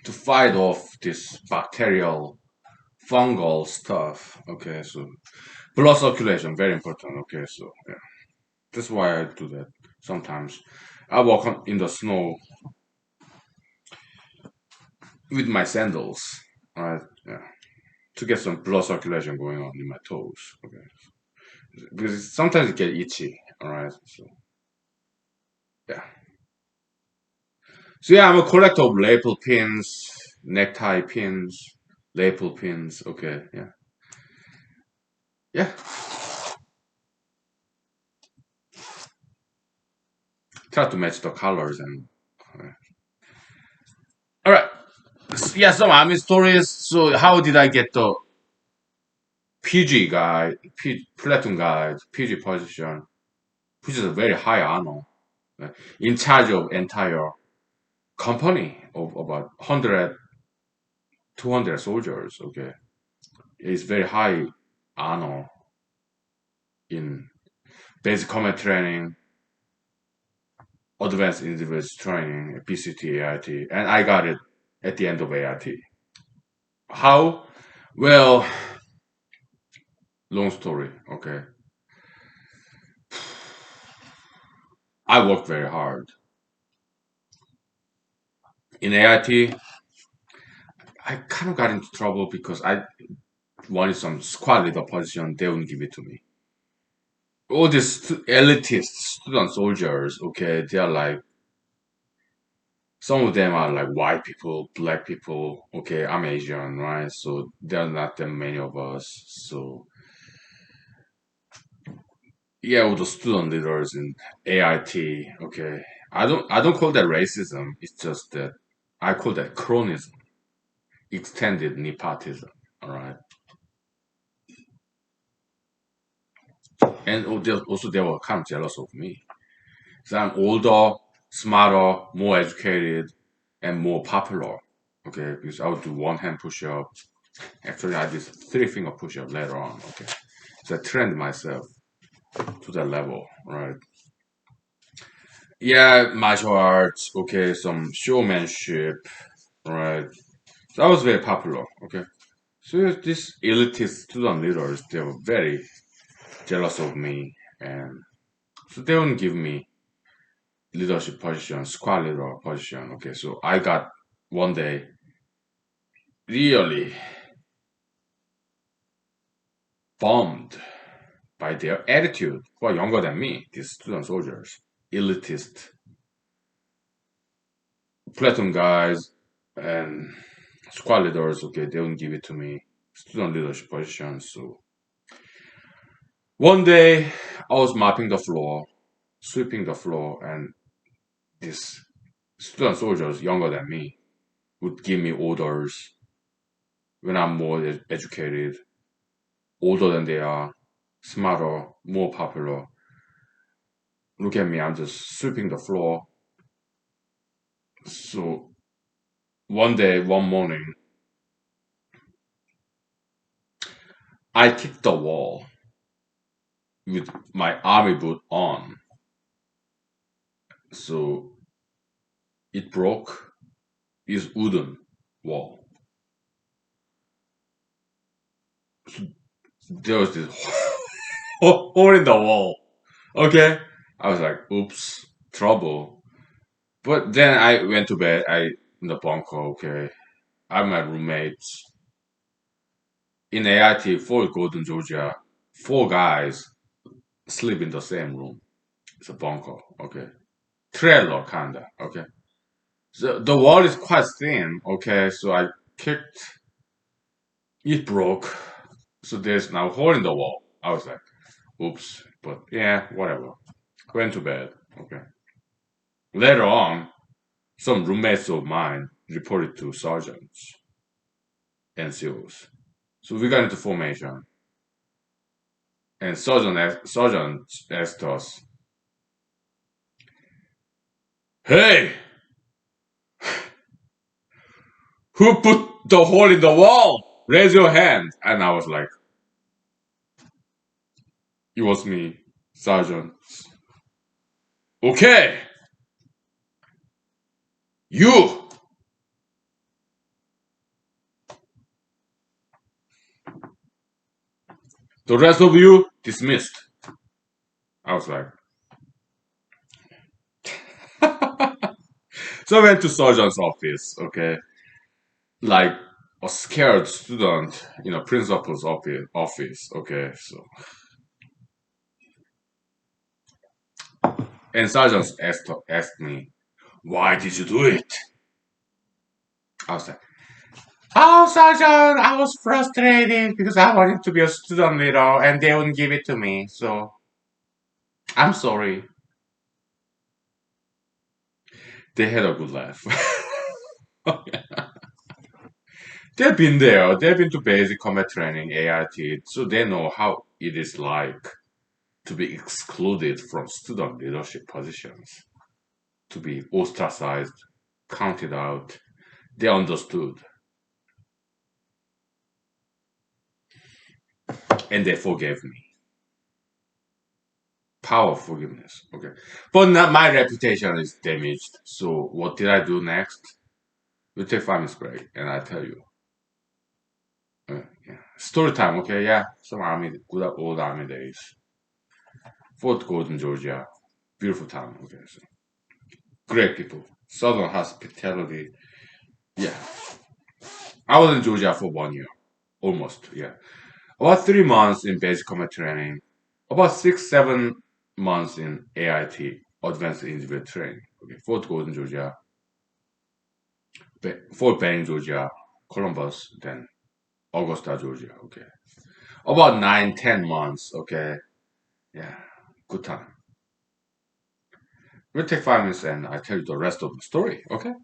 to fight off this bacterial, fungal stuff. Okay, so blood circulation very important. Okay, so yeah, that's why I do that sometimes. I walk in the snow with my sandals. All right, yeah, to get some blood circulation going on in my toes. Okay, because sometimes it get itchy. All right, so yeah. So yeah, I'm a collector of lapel pins, necktie pins, lapel pins. Okay, yeah, yeah. Try to match the colors and. All right. Yeah, some army stories. So how did I get the PG guy, platoon guy, PG position, which is a very high honor, in charge of entire. company of about 100, 200 soldiers. Okay, it's very high honor in basic combat training, advanced individual training, PCT, AIT, and I got it at the end of AIT. How? Well, long story. Okay, I worked very hard in AIT. I kind of got into trouble because I wanted some squad leader position. They wouldn't give it to me. All these elitist student soldiers, okay, they are like, some of them are like white people, black people. Okay, I'm Asian, right? So there are not that many of us. So yeah, all the student leaders in AIT. Okay, I don't call that racism. It's just that I call that cronism, extended nepotism. All right, and also they were kind of jealous of me. So I'm older, smarter, more educated, and more popular. Okay, because I would do one hand push up. Actually, I did three finger push up later on. Okay, so I trained myself to that level, right? Yeah, martial arts. Okay, some showmanship, right? So I was very popular. Okay, so these elitist student leaders, they were very jealous of me, and so they wouldn't give me leadership position, squad leader position. Okay, so I got one day really bummed by their attitude, who are younger than me, these student soldiers, elitist platoon guys and squad leaders. Okay, they wouldn't give it to me, student leadership position. So one day I was mopping the floor, sweeping the floor, and these student soldiers younger than me would give me orders when I'm more educated, older than they are, smarter, more popular. Look at me, I'm just sweeping the floor. So one day, one morning, I kicked the wall with my army boot on. So it broke. It's wooden wall. So there was this hole in the wall. Okay. I was like, oops, trouble. But then I went to bed. I in the bunker. Okay. I have my roommates in AIT, Fort Gordon, Georgia. Four guys sleep in the same room. It's a bunker. Okay. Trailer kinda. Okay. So the wall is quite thin. Okay. So I kicked. It broke. So there's now a hole in the wall. I was like, oops. But yeah, whatever. Went to bed. Okay. Later on, some roommates of mine reported to sergeants and SEALs. So we got into formation, and sergeant asked us, "Hey, who put the hole in the wall? Raise your hand." And I was like, "It was me, sergeant." Okay, you. The rest of you dismissed. I was like, so I went to sergeant's office. Okay, like a scared student, principal's office. Okay, so and sergeant asked me, "Why did you do it?" I was like, "Oh, sergeant, I was frustrated because I wanted to be a student leader and they wouldn't give it to me. So I'm sorry." They had a good laugh. They've been there. They've been to basic combat training, AIT, so they know how it is like to be excluded from student leadership positions, to be ostracized, counted out. They understood and they forgave me. Power of forgiveness. Okay. But now my reputation is damaged. So what did I do next? We take 5 minutes break and I tell you. Yeah. Story time. Okay. Yeah. Some army, good old army days. Fort Gordon, Georgia. Beautiful town. Okay. So great people. Southern hospitality. Yeah. I was in Georgia for 1 year. Almost. Yeah. About 3 months in basic combat training. About 6, 7 months in AIT, Advanced Individual Training. Okay. Fort Gordon, Georgia. Fort Benning, Georgia. Columbus. Then Augusta, Georgia. Okay. About 9, 10 months. Okay. Yeah. Good time. We'll take 5 minutes and I tell you the rest of the story. Okay.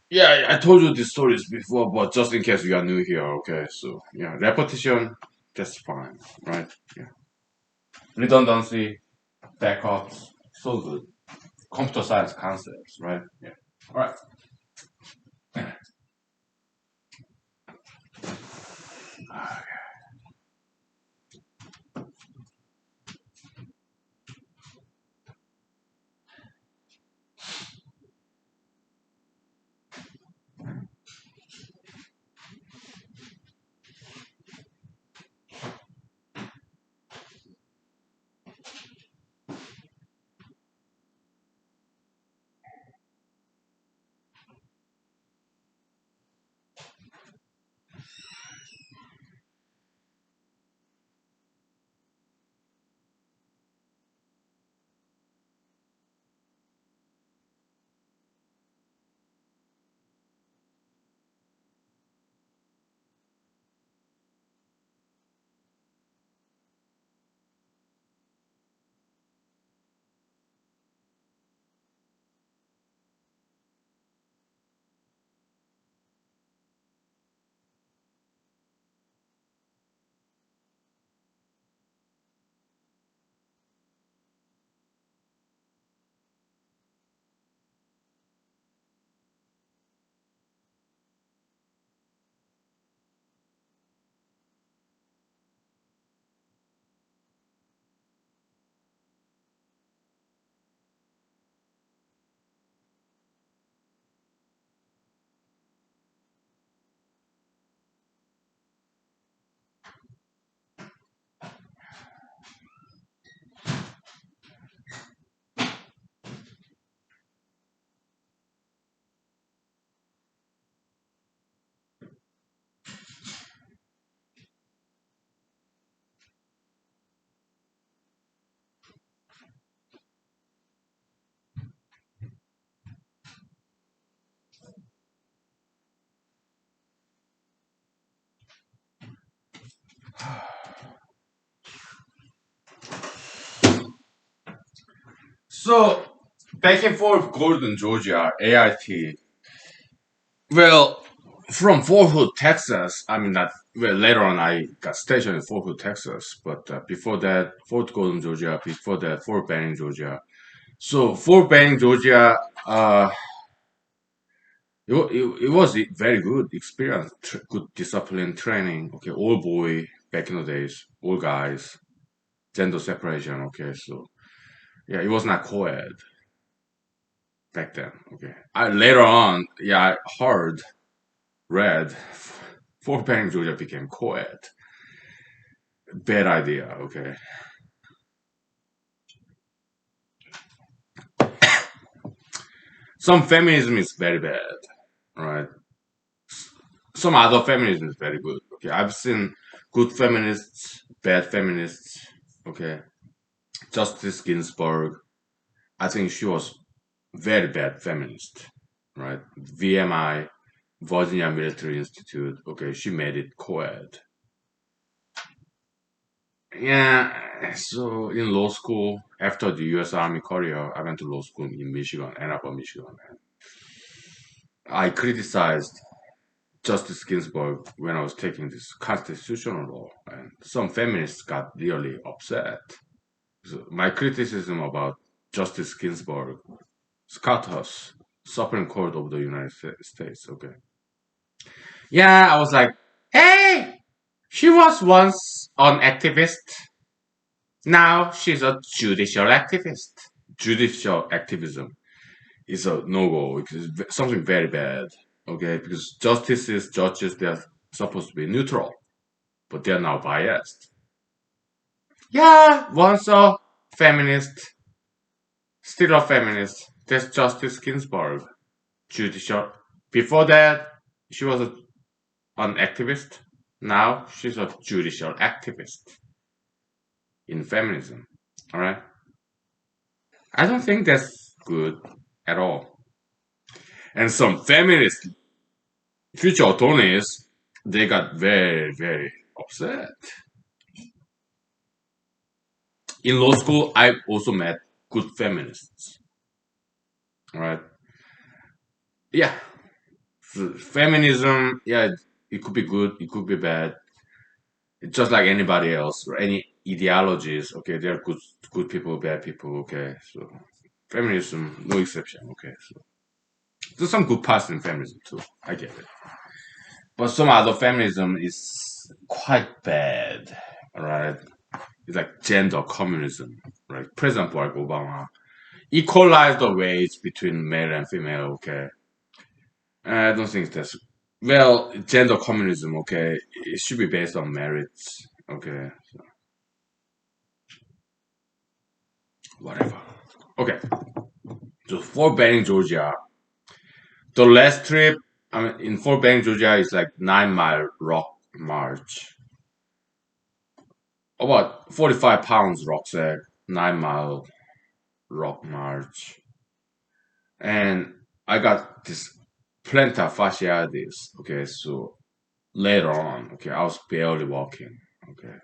Yeah, I told you these stories before, but just in case you are new here, okay. So yeah, repetition, that's fine, right? Yeah. Redundancy, backups, so good. Computer science concepts, right? Yeah. All right. So back and forth, Gordon, Georgia, AIT. Well, from Fort Hood, Texas. I mean, that well later on I got stationed in Fort Hood, Texas, but before that, Fort Gordon, Georgia. Before that, Fort Benning, Georgia. So Fort Benning, Georgia. It was a very good experience, good discipline training. Okay, all boy back in the days, all guys, gender separation. Okay, so yeah, it was not co-ed back then. Okay, I later on, yeah, I heard, read, Fort Benning, Georgia became co-ed. Bad idea. Okay, some feminism is very bad, right? Some other feminism is very good. Okay, I've seen good feminists, bad feminists. Okay, Justice Ginsburg. I think she was very bad feminist, right? VMI, Virginia Military Institute. Okay, she made it co-ed. Yeah, so in law school, after the U.S. Army career, I went to law school in Michigan, Ann Arbor, Michigan. And I criticized Justice Ginsburg when I was taking this constitutional law, and some feminists got really upset. So my criticism about Justice Ginsburg, Scott Huss, Supreme Court of the United States. Okay. Yeah, I was like, hey, she was once an activist. Now she's a judicial activist. Judicial activism is a no go. It's something very bad. Okay, because justices, judges, they are supposed to be neutral, but they are now biased. Yeah, once a feminist, still a feminist. That's Justice Ginsburg. Judicial. Before that, she was an activist. Now she's a judicial activist in feminism. All right. I don't think that's good at all. And some feminist future attorneys, they got very, very upset. In law school, I also met good feminists. All right. Yeah. Feminism, yeah, it could be good, it could be bad. It's just like anybody else, or any ideologies. Okay, there are good people, bad people. Okay, so feminism, no exception. Okay, so there's some good parts in feminism too. I get it, but some other feminism is quite bad. All right, it's like gender communism. Right, President Barack Obama equalized the wage between male and female. Okay, I don't think that's well gender communism. Okay, it should be based on merits. Okay, whatever. Okay, so Fort Benning, Georgia. The last trip, I mean, in Fort Benning, Georgia, is like 9 mile rock march. About 45 pounds rucksack, 9 mile rock march. And I got this plantar fasciitis. Okay, so later on, okay, I was barely walking. Okay,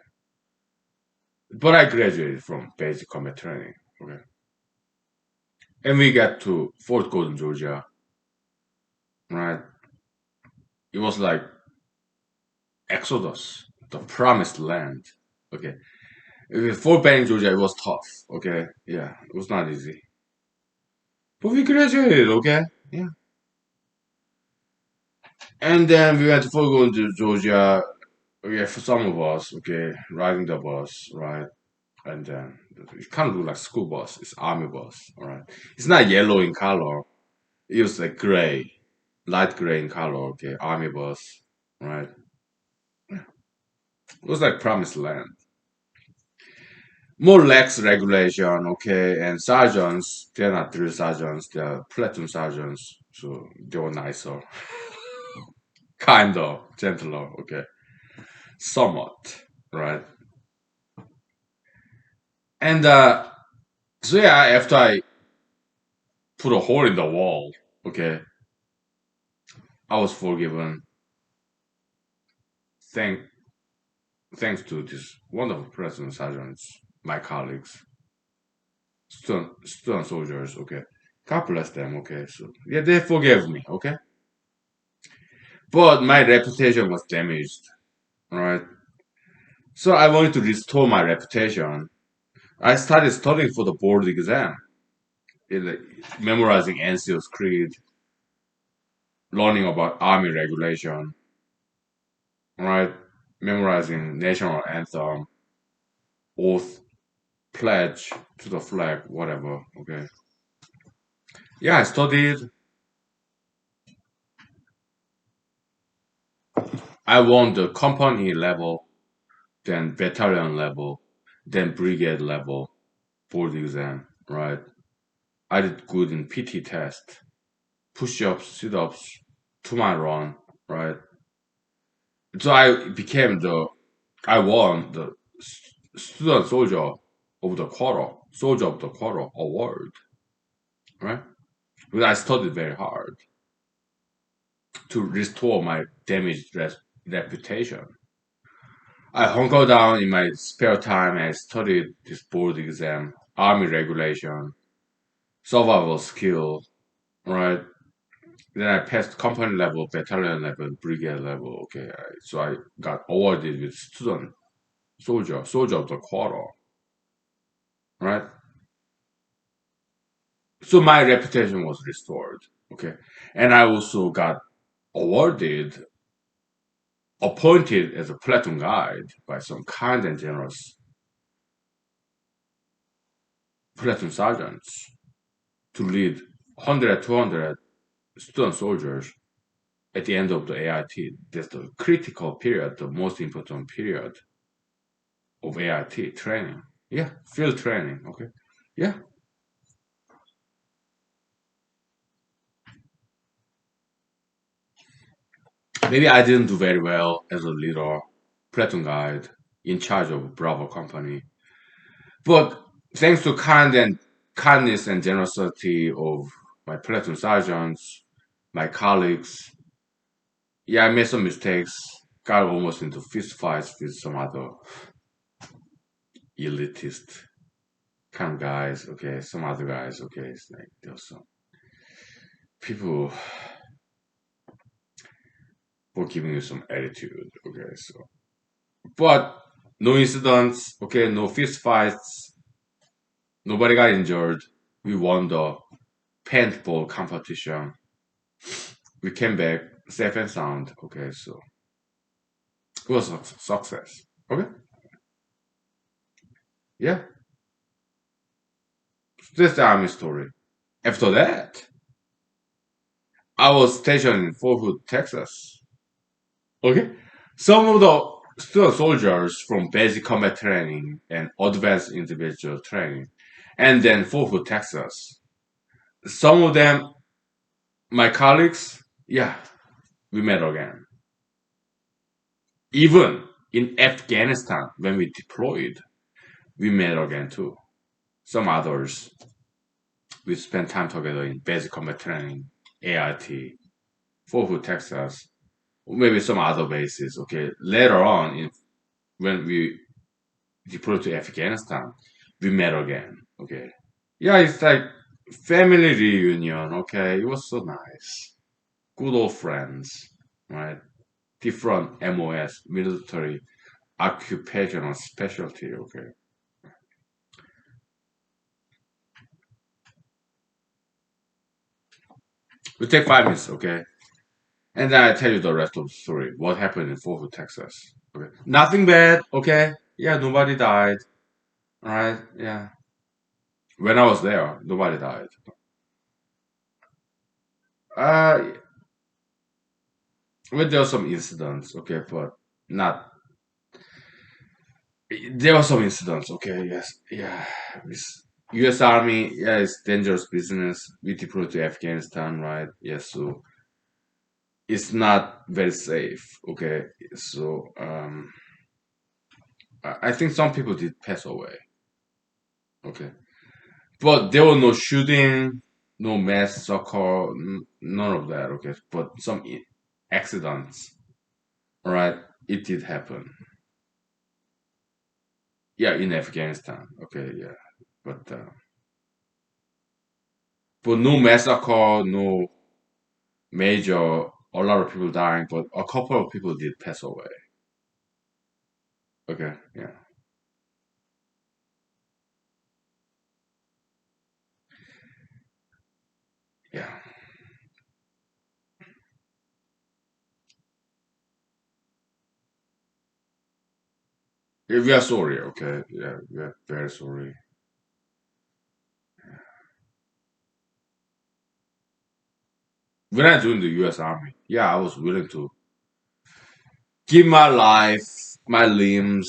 but I graduated from basic combat training. Okay, and we got to Fort Gordon, Georgia. Right, it was like Exodus, the promised land. Okay, Fort Benning, Georgia, it was tough. Okay, yeah, it was not easy, but we graduated. Okay, yeah, and then we went to Fort Gordon, Georgia. Okay, for some of us, okay, riding the bus, right, and then it kind of looked like school bus. It's army bus, all right. It's not yellow in color. It was like gray, light gray in color. Okay, army bus, right. It was like promised land. More lax regulation, okay, and sergeants, they're not drill sergeants, they're platoon sergeants, so they were nicer, kind of gentler, okay, somewhat, right? And so yeah, after I put a hole in the wall, okay, I was forgiven. Thank, thanks to these wonderful platoon sergeants, my colleagues, student soldiers, okay. God bless them, okay. So yeah, they forgave me, okay. But my reputation was damaged, right? So I wanted to restore my reputation. I started studying for the board exam, like, memorizing NCO's creed, learning about army regulation, right? Memorizing national anthem, oath, pledge to the flag, whatever. Okay. Yeah, I studied. I won the company level, then battalion level, then brigade level board exam, right? I did good in PT test, push-ups, sit-ups, 2 mile run, right? So I won the student soldier of the quarter award, right? Because I studied very hard to restore my damaged reputation. I hunkered down in my spare time and studied this board exam, army regulation, survival skill, right? Then I passed company level, battalion level, brigade level. Okay, so I got awarded with student soldier of the quarter, right? So my reputation was restored. Okay. And I also got awarded, appointed as a platoon guide by some kind and generous platoon sergeants to lead 100, 200 student soldiers at the end of the AIT. That's the critical period, the most important period of AIT training. Yeah, field training. Okay. Yeah, maybe I didn't do very well as a leader, platoon guide in charge of Bravo company, but thanks to kindness and generosity of my platoon sergeants, my colleagues, yeah, I made some mistakes. Got almost into fist fights with some other elitist kind of guys. Okay, some other guys. Okay, it's like there's some people for giving you some attitude. Okay, so but no incidents. Okay, no fist fights. Nobody got injured. We won the paintball competition. We came back safe and sound. Okay, so it was a success. Okay, yeah, that's the army story. After that, I was stationed in Fort Hood, Texas. Okay, some of the student soldiers from basic combat training and advanced individual training, and then Fort Hood, Texas. Some of them, my colleagues, yeah, we met again. Even in Afghanistan, when we deployed, we met again too. Some others, we spent time together in basic combat training, AIT, Fort Hood, Texas, maybe some other bases. Okay, later on, when we deployed to Afghanistan, we met again. Okay, yeah, it's like family reunion. Okay, it was so nice. Good old friends, right? Different MOS, military occupational specialty. Okay, we take 5 minutes. Okay, and then I tell you the rest of the story. What happened in Fort Hood, Texas? Okay, nothing bad. Okay, yeah, nobody died. All right, yeah. When I was there, nobody died. Uh, well, there were some incidents. Okay, but not. There were some incidents. Okay, yes, yeah. U.S. Army, yeah, it's dangerous business. We deployed to Afghanistan, right? Yes, so it's not very safe. Okay, so I think some people did pass away. Okay, but there was no shooting, no massacre, none of that. Okay, but some accidents. All right, it did happen. Yeah, in Afghanistan. Okay, yeah, but no massacre, no major. A lot of people dying, but a couple of people did pass away. Okay, yeah, yeah. Yeah, we are sorry. Okay, yeah, we are very sorry. When I joined the U.S. Army, yeah, I was willing to give my life, my limbs.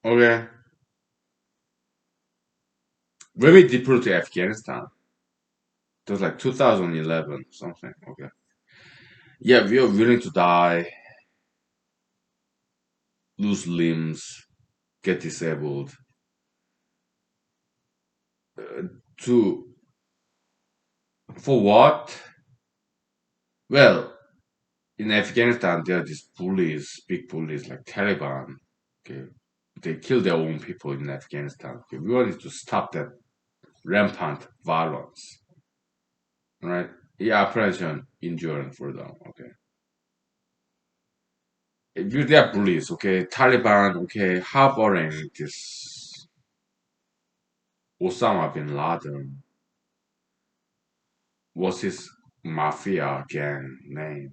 Okay, when we deployed to Afghanistan, it was like 2011 something. Okay, yeah, we are willing to die, lose limbs, get disabled, to for what? Well, in Afghanistan, there are these bullies, big bullies like Taliban. Okay, they kill their own people in Afghanistan. Okay, we wanted to stop that rampant violence, right? Yeah, operation enduring for them. Okay, they are bullies. Okay, Taliban. Okay, harboring this Osama bin Laden was his mafia gang name.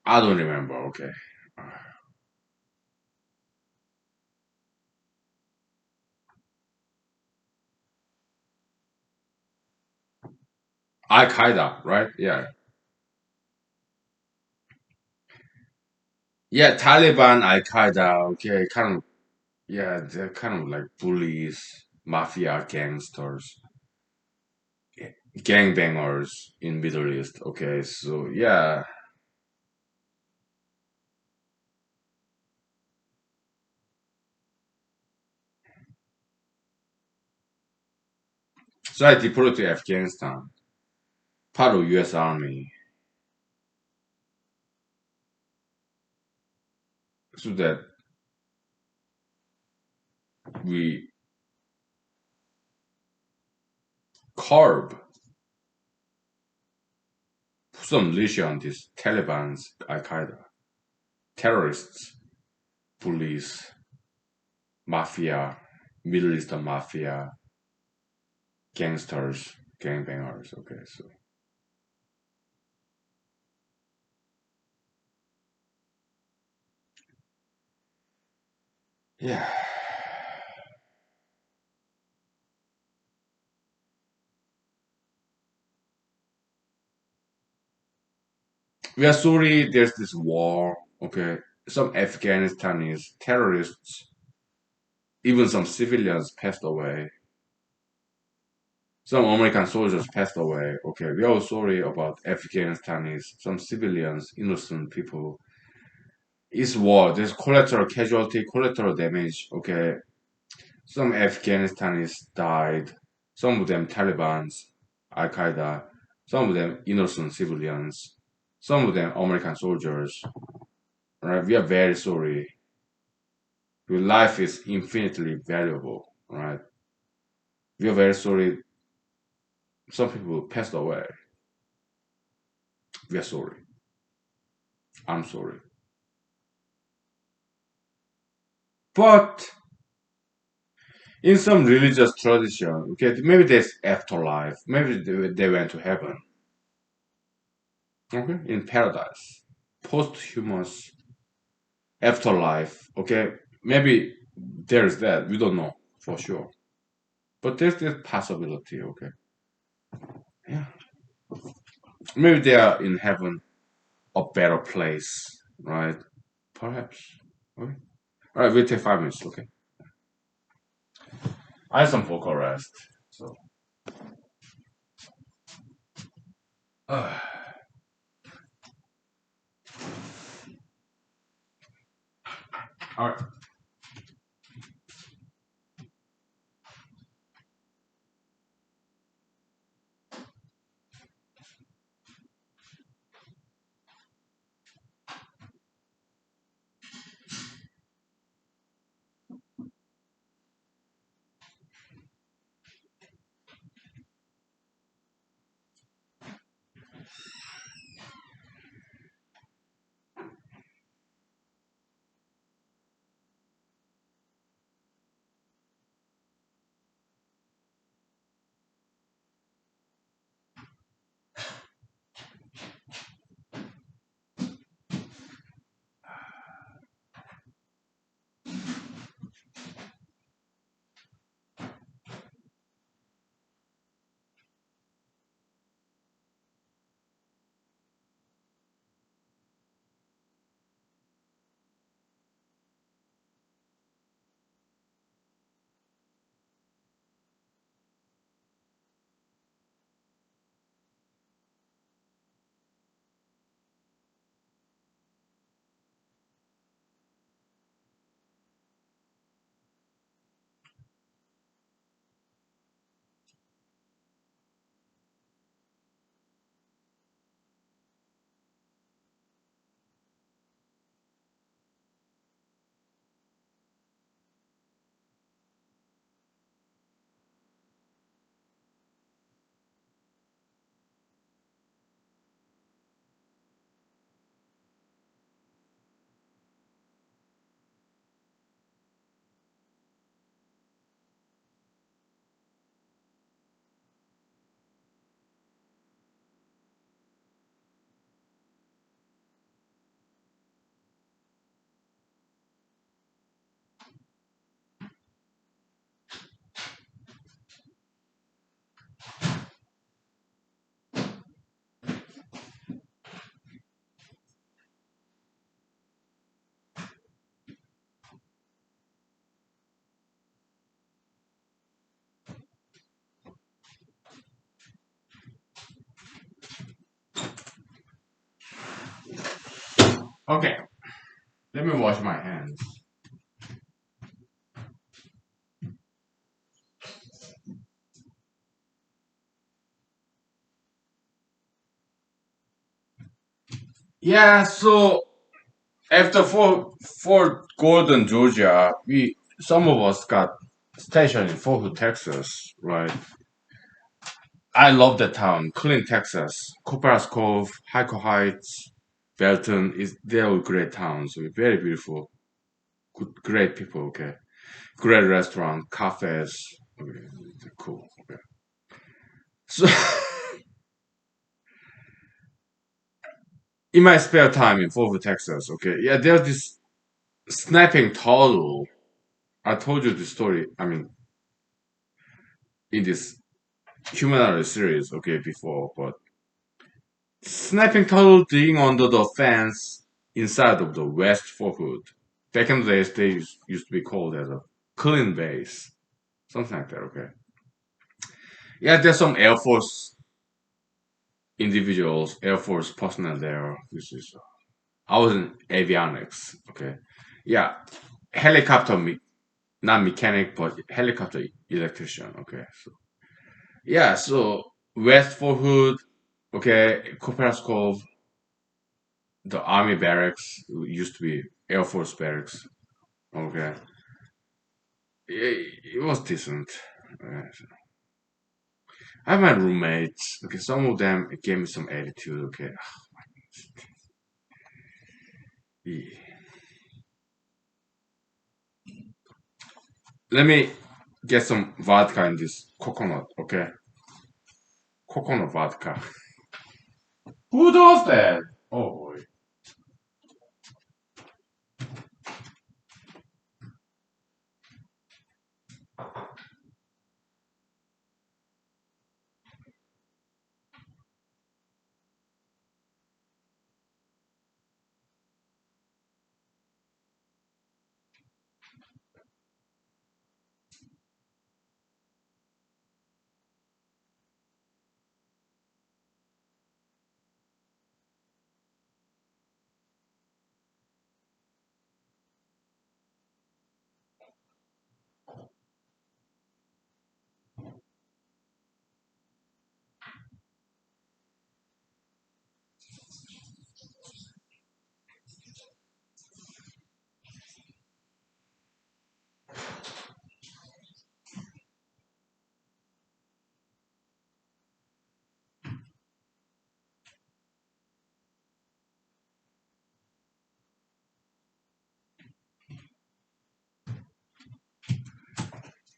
I don't remember. Okay. Al Qaeda, right? Yeah. Yeah, Taliban, Al Qaeda. Okay, kind of. Yeah, they're kind of like bullies, mafia gangsters, gangbangers in Middle East. Okay, so yeah, so I deported to Afghanistan, part of U.S. Army, so that we curb some militia on these Taliban's Al Qaeda terrorists, police, mafia, Middle Eastern mafia, gangsters, gangbangers. Okay, so yeah, we are sorry. There's this war. Okay, some Afghanistanis terrorists, even some civilians passed away. Some American soldiers passed away. Okay, we are sorry about Afghanistanis, some civilians, innocent people. It's war. There's collateral casualty, collateral damage. Okay, some Afghanistanis died. Some of them Taliban's, Al Qaeda. Some of them innocent civilians. Some of them American soldiers. Right? We are very sorry. Your life is infinitely valuable. Right? We are very sorry. Some people passed away. We are sorry. I'm sorry. But in some religious tradition, okay, maybe there's afterlife. Maybe they went to heaven. Okay, in paradise, posthumous afterlife. Okay, maybe there's that. We don't know for sure, but there's this possibility. Okay, yeah, maybe they are in heaven, a better place, right? Perhaps. Okay. All right, we'll take 5 minutes. Okay, I have some vocal rest. So, all right. Okay, let me wash my hands. Yeah, so after Fort Gordon, Georgia, we some of us got stationed in Fort Hood, Texas, right? I love that town, Clean, Texas. Copperas Cove, Hico Heights, Belton is they're all great towns. Very beautiful, good, great people. Okay, great restaurant, cafes. Okay, cool. Okay, so in my spare time in Fort Hood, Texas, okay, yeah, there's this snapping turtle. I told you the story. I mean, in this humanity series, okay, before, but snapping turtle digging under the fence inside of the West Fort Hood. Back in the days, they used to be called as a clean base, something like that. Okay, yeah, there's some Air Force individuals, Air Force personnel there. This is I was in avionics. Okay, yeah, helicopter, not mechanic, but helicopter electrician. Okay, so yeah, so West Fort Hood, okay, Copperas Cove, the army barracks used to be Air Force barracks. Okay, it was decent. Uh, I have my roommates. Okay, some of them gave me some attitude. Okay, yeah. Let me get some vodka in this coconut. Okay, coconut vodka. Who does that? Oh boy.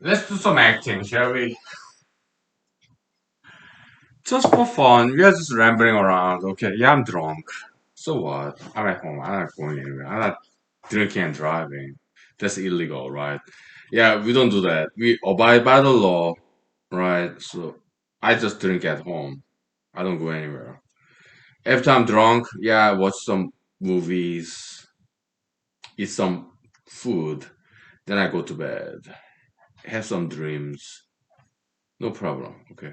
Let's do some acting, shall we? Just for fun, we are just rambling around. Okay, yeah, I'm drunk. So what? I'm at home. I'm not going anywhere. I'm not drinking and driving. That's illegal, right? Yeah, we don't do that. We abide by the law, right? So I just drink at home. I don't go anywhere. After I'm drunk, yeah, I watch some movies, eat some food, then I go to bed, have some dreams. No problem, okay?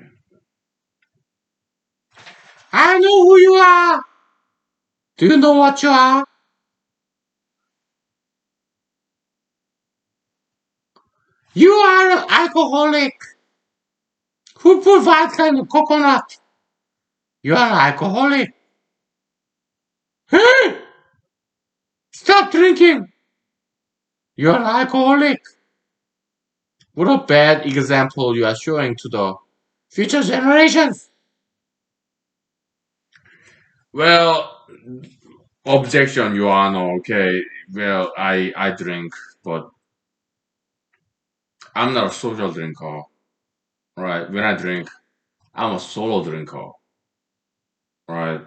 I know who you are! Do you know what you are? You are an alcoholic who put vodka in the coconut. You are an alcoholic. Hey! Stop drinking! You are an alcoholic. What a bad example you are showing to the future generations. Well, objection, Your Honor. Okay. Well, I drink, but I'm not a social drinker. Right? When I drink, I'm a solo drinker. Right?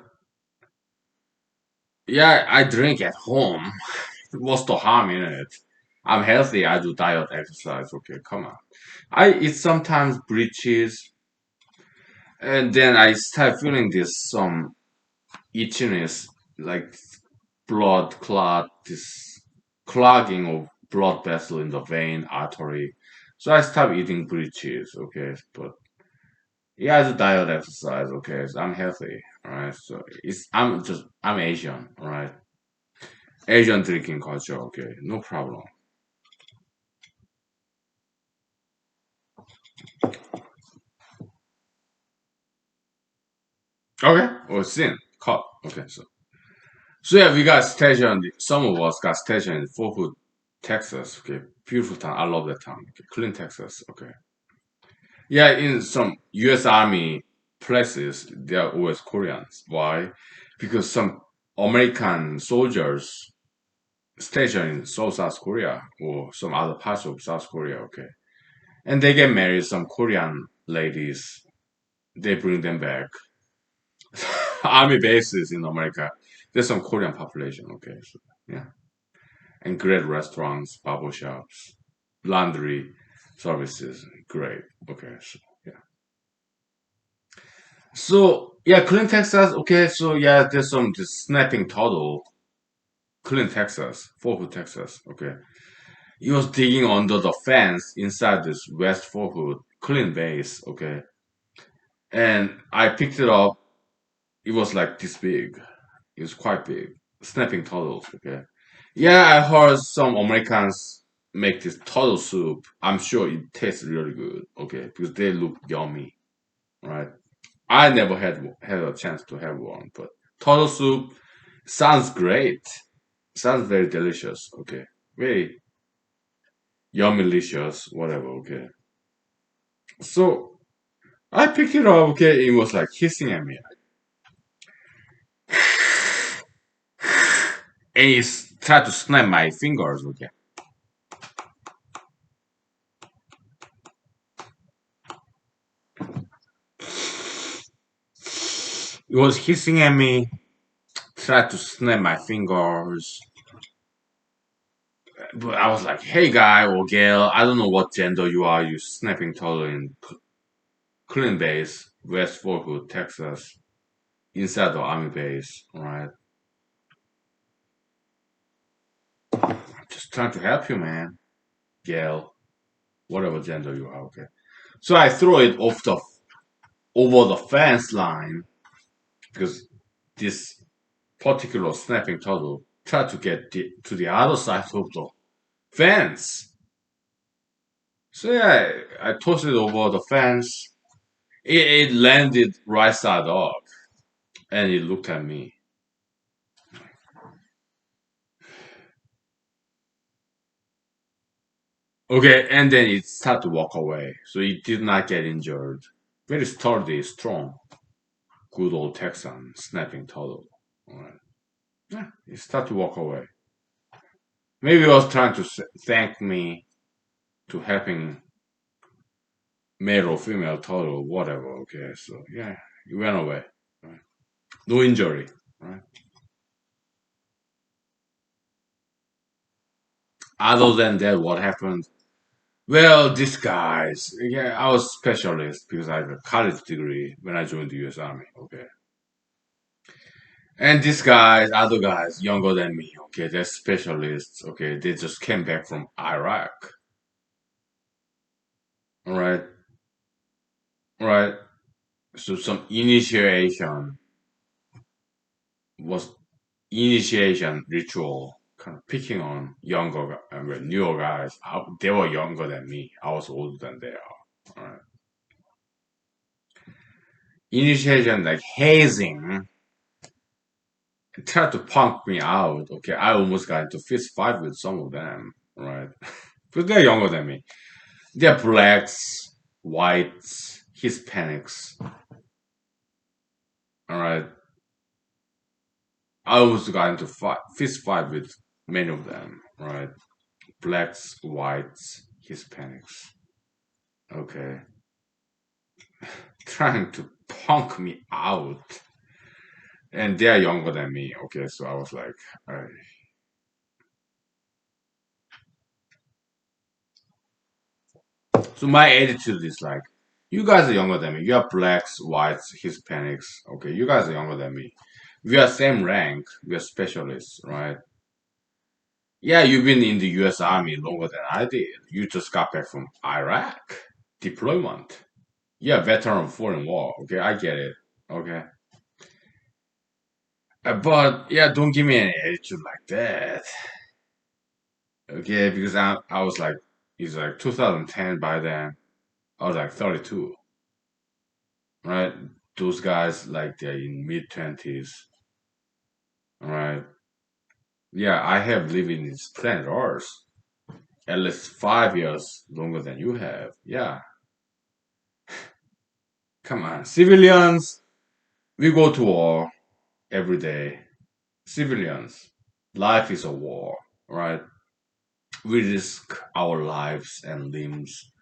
Yeah, I drink at home. What's the harm in it? I'm healthy. I do diet exercise. Okay, come on. I eat sometimes breeches, and then I start feeling this some itchiness, like blood clot, this clogging of blood vessel in the vein artery. So I stop eating breeches. Okay, but yeah, I do diet exercise. Okay, so I'm healthy. All right, so I'm Asian. All right. Asian drinking culture. Okay, no problem. Okay, or sin cut. Okay, so yeah, we got stationed. Some of us got stationed in Fort Hood, Texas. Okay, beautiful town. I love that town. Okay, Clean, Texas. Okay, yeah, in some U.S. Army places, there are always Koreans. Why? Because some American soldiers stationed in South Korea or some other parts of South Korea. Okay, and they get married. Some Korean ladies, they bring them back. Army bases in America. There's some Korean population. Okay, so yeah, and great restaurants, barber shops, laundry services. Great. Okay, so yeah. So yeah, Clean Texas. Okay, so yeah, there's some this snapping turtle. Clean Texas, Fort Hood, Texas. Okay, he was digging under the fence inside this West Fort Hood Clean base. Okay, and I picked it up. It was like this big. It was quite big. Snapping turtles. Okay, yeah, I heard some Americans make this turtle soup. I'm sure it tastes really good. Okay, because they look yummy. Right. I never had a chance to have one, but turtle soup sounds great. Sounds very delicious. Okay, very yummy-licious, whatever. Okay, so I picked it up. Okay, it was like hissing at me, and it tried to snap my fingers. Okay, it was hissing at me, tried to snap my fingers, but I was like, "Hey, guy or girl, I don't know what gender you are. You snapping turtle in Clean Base, West Fort Hood, Texas." Inside the army base, right? Just trying to help you, man. Gail, whatever gender you are, okay. So I throw it off the over the fence line because this particular snapping turtle tried to get to the other side of the fence. So yeah, I tossed it over the fence. It landed right side up, and it looked at me. Okay, and then it started to walk away. So it did not get injured. Very sturdy, strong. Good old Texan snapping turtle. All right. Yeah, he started to walk away. Maybe he was trying to thank me to helping male or female turtle, whatever. Okay, so yeah, he went away. Right. No injury. Right. Other than that, what happened? Well, these guys. Yeah, I was specialist because I have a college degree when I joined the U.S. Army. Okay. And these guys, other guys, younger than me, okay, they're specialists, okay, they just came back from Iraq. All right, all right. So some was initiation ritual, kind of picking on newer guys. They were younger than me. I was older than they are. All right. Initiation like hazing tried to punk me out. Okay, I almost got into fist fight with some of them. Right, because they're younger than me. They're blacks, whites, Hispanics. All right, I almost got into fist fight with many of them. Right, blacks, whites, Hispanics. Okay, trying to punk me out, and they're younger than me. Okay, so I was like, so my attitude is like, you guys are younger than me. You are blacks, whites, Hispanics. Okay, you guys are younger than me. We are same rank. We are specialists, right? Yeah, you've been in the U.S. Army longer than I did. You just got back from Iraq deployment. Yeah, veteran of foreign war. Okay, I get it. Okay. But yeah, don't give me any attitude like that. Okay, because I was like, it's like 2010 by then. I was like 32, right? Those guys like they're in mid 20s, right? Yeah, I have lived in this planet Earth at least 5 years longer than you have. Yeah, come on, civilians. We go to war every day. Civilians, life is a war, right? We risk our lives and limbs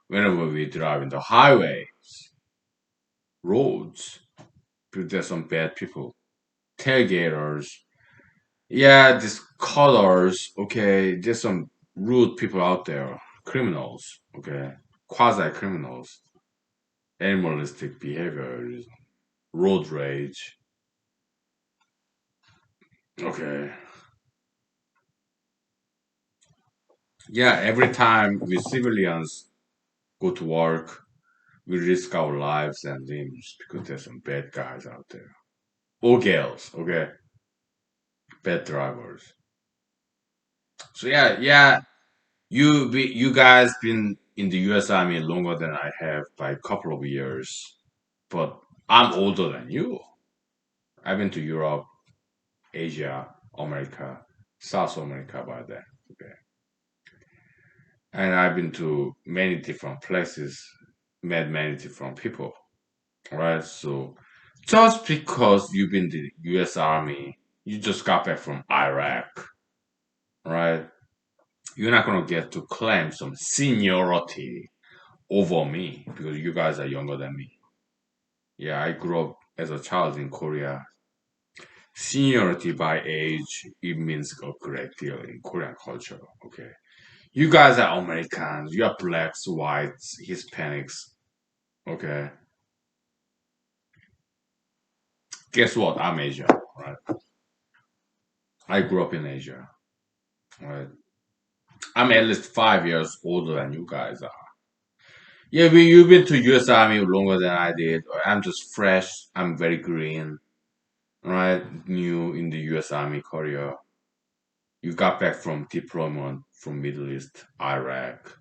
whenever we drive in the highway, roads. Because there's some bad people, tailgaters. Yeah, these colors. Okay, there's some rude people out there, criminals. Okay, quasi criminals, animalistic behaviors, road rage. Okay, yeah. Every time we civilians go to work, we risk our lives and limbs because there's some bad guys out there. Or girls, okay? Bad drivers. So yeah, you guys been in the US Army longer than I have by a couple of years. But I'm older than you. I've been to Europe, Asia, America, South America by then. Okay. And I've been to many different places, met many different people. Right? So just because you've been to the US Army, you just got back from Iraq, right? You're not gonna get to claim some seniority over me because you guys are younger than me. Yeah, I grew up as a child in Korea. Seniority by age, it means a great deal in Korean culture. Okay. You guys are Americans, you are blacks, whites, Hispanics. Okay. Guess what? I'm Asian, right? I grew up in Asia. Right. I'm at least 5 years older than you guys are. Yeah, you've been to US Army longer than I did. I'm just fresh. I'm very green, right? New in the US Army career. You got back from deployment from Middle East, Iraq,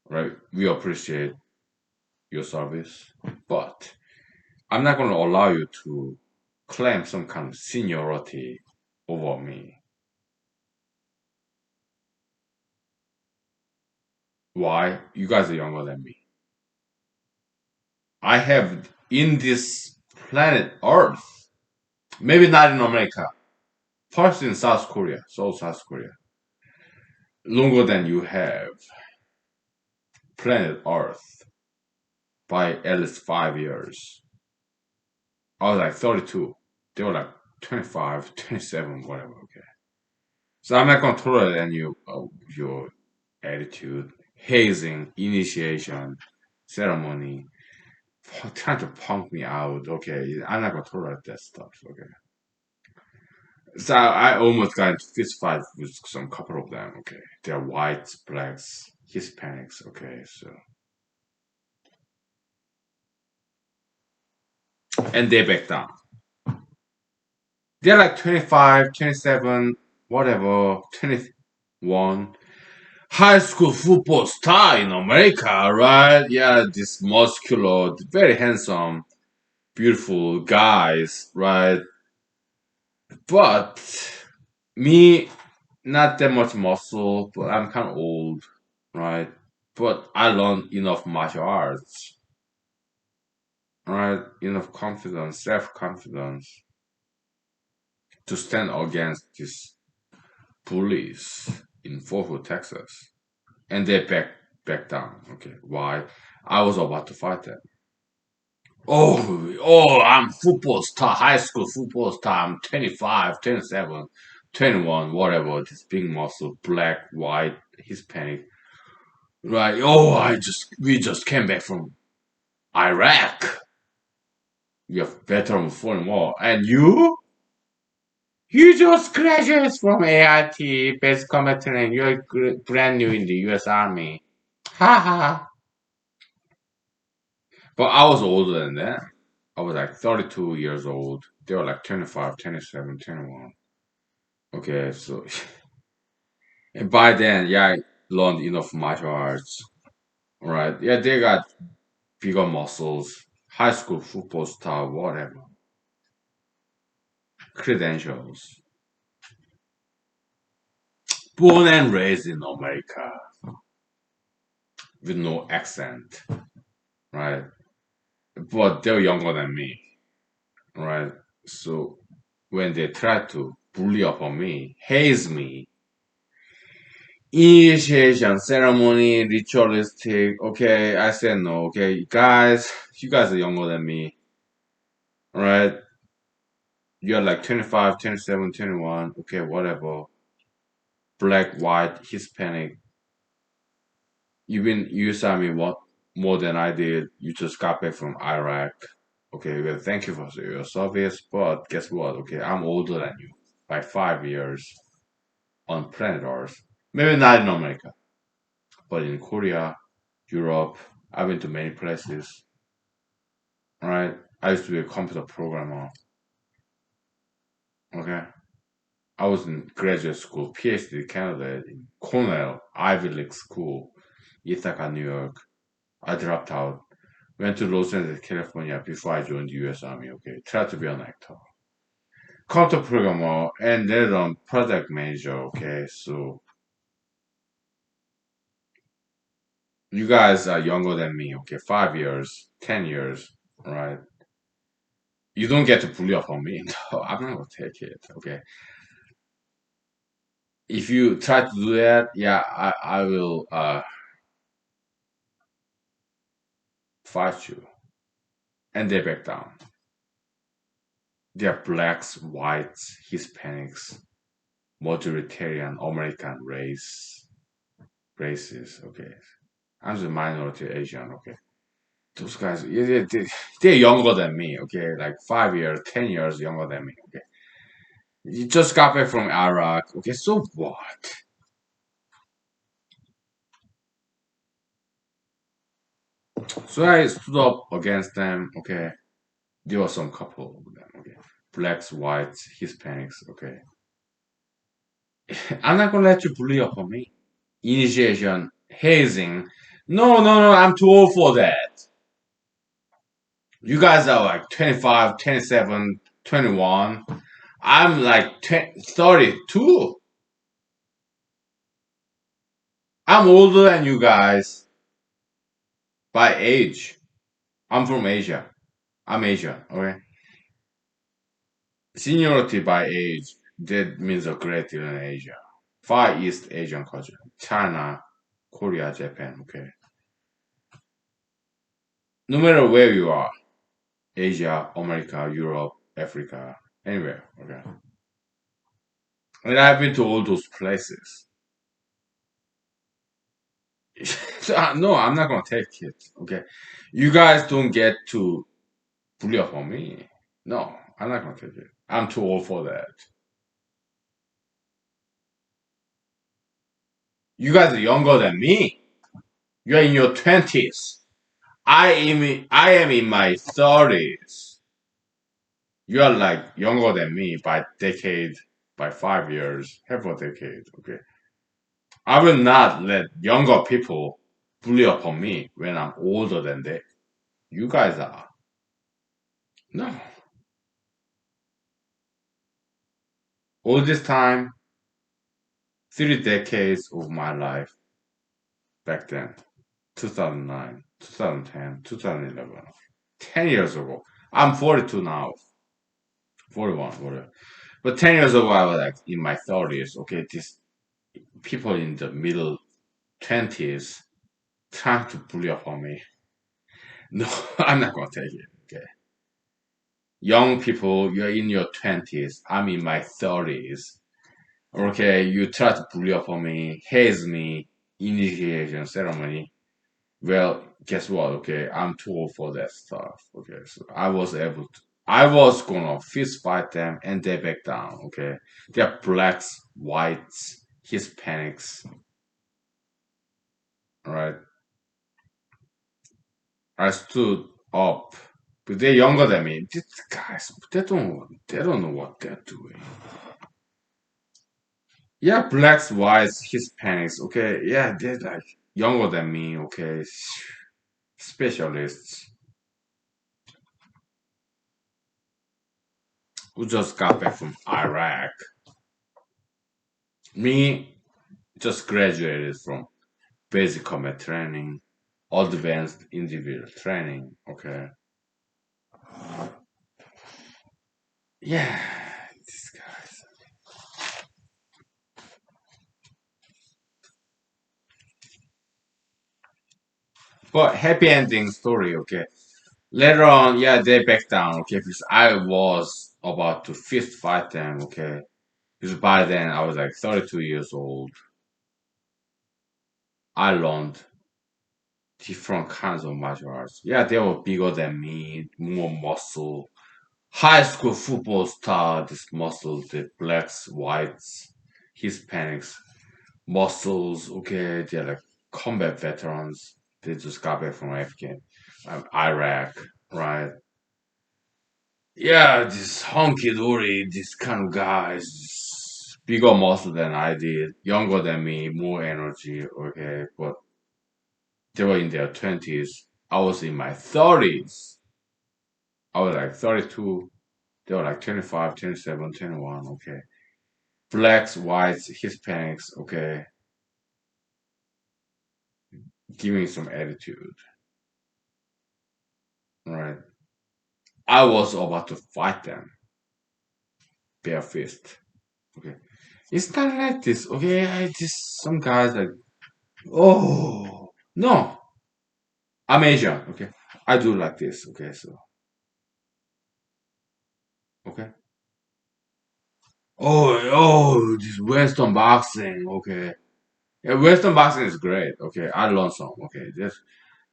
right? We appreciate your service, but I'm not going to allow you to claim some kind of seniority over me. Why? You guys are younger than me. I have in this planet Earth, maybe not in America, first in South Korea, South Korea, longer than you have planet Earth by at least 5 years. I was like 32. They were like 25, 27, whatever. Okay. So I'm not going to tolerate any of your attitude, hazing, initiation, ceremony, trying to punk me out. Okay. I'm not going to tolerate that stuff. Okay. So I almost got into fist fight with some couple of them. Okay. They're whites, blacks, Hispanics. Okay. So, and they back down. They're like 25, 27, whatever, 21. High school football star in America, right? Yeah, this muscular, very handsome, beautiful guys, right? But me, not that much muscle, but I'm kind of old, right? But I learned enough martial arts, right? Enough confidence, self confidence to stand against these bullies in Fort Hood, Texas. And they back down. Okay, why? I was about to fight them. I'm football star, high school football star. I'm 25, 27, 21, whatever. This big muscle, black, white, Hispanic. Right. We just came back from Iraq. You're veteran of foreign war. And you? You just graduated from AIT, basic combat training. You're brand new in the US Army. Ha ha. But I was older than that. I was like 32 years old. They were like 25, 27, 21. Okay, so and by then, yeah, I learned enough martial arts. Right? Yeah, they got bigger muscles, high school football star, whatever, credentials. Born and raised in America with no accent, right? But they're younger than me, right? So when they try to bully upon me, haze me, initiation ceremony, ritualistic, okay, I said no, okay, guys, you guys are younger than me, right? You're like 25, 27, 21, okay, whatever. Black, white, Hispanic. You saw me what more than I did. You just got back from Iraq. Okay, well, thank you for your service, but guess what? Okay, I'm older than you by 5 years on planet Earth. Maybe not in America, but in Korea, Europe. I've been to many places. Right? I used to be a computer programmer. Okay, I was in graduate school, PhD candidate in Cornell Ivy League school, Ithaca, New York. I dropped out. Went to Los Angeles, California before I joined the US Army, okay? Tried to be an actor. Computer programmer and then project manager, okay? So you guys are younger than me, okay? 5 years, 10 years, right? You don't get to bully up on me. No, I'm not gonna take it, okay? If you try to do that, yeah, I will fight you. And they back down. They're blacks, whites, Hispanics, majoritarian American races, okay? I'm the minority Asian, okay? Those guys, yeah, they're younger than me, okay? Like 5 years, 10 years younger than me, okay? You just got back from Iraq, okay? So what? So I stood up against them, okay? There were some couple of them, okay? Blacks, whites, Hispanics, okay? I'm not gonna let you bully up on me. Initiation, hazing. No, no, no, I'm too old for that. You guys are like 25, 27, 21. I'm like 32. I'm older than you guys by age. I'm from Asia. I'm Asian, okay? Seniority by age, that means a great deal in Asia. Far East Asian culture. China, Korea, Japan, okay? No matter where you are, Asia, America, Europe, Africa, anywhere, okay? And I've been to all those places. So, no, I'm not gonna take it, okay? You guys don't get to bully up on me. No, I'm not gonna take it. I'm too old for that. You guys are younger than me. You're in your 20s. I am in my 30s. You are like younger than me by decade, by 5 years, half a decade. Okay. I will not let younger people bully upon me when I'm older than they. You guys are. No. All this time, 3 decades of my life back then, 2009, 2010, 2011, 10 years ago. I'm 42 now, 41, whatever. But 10 years ago, I was like in my 30s. Okay, these people in the middle 20s trying to bully upon me. No, I'm not gonna take it. Okay, young people, you're in your 20s. I'm in my 30s. Okay, you try to bully upon me, haze me, initiation ceremony. Well, guess what? Okay, I'm too old for that stuff. Okay, so I was able to. I was gonna fist fight them and they back down. Okay, they're blacks, whites, Hispanics. All right, I stood up. but they're younger than me. These guys, they don't know what they're doing. Yeah, blacks, whites, Hispanics. Okay, yeah, they're like younger than me. Okay, specialists who just got back from Iraq. Me just graduated from basic combat training, advanced individual training. Okay, yeah, these guys. But happy ending story. Okay, later on, yeah, they back down. Okay, because I was about to fist fight them. Okay, because by then I was like 32 years old. I learned different kinds of martial arts. Yeah, they were bigger than me, more muscle. High school football star, this muscle, the blacks, whites, Hispanics, muscles. Okay, they're like combat veterans. They just got back from Iraq, right? Yeah, this honky dory, this kind of guys, bigger muscle than I did, younger than me, more energy. Okay, but they were in their 20s. I was in my 30s. I was like 32. They were like 25, 27, 21. Okay. Blacks, whites, Hispanics. Okay. Give me some attitude. Right. I was about to fight them bare fist. Okay. It's not like this. Okay. I just, some guys like, oh, no. I'm Asian. Okay. I do like this. Okay. So, okay. This Western boxing. Okay. Yeah, Western boxing is great. Okay, I learned some. Okay,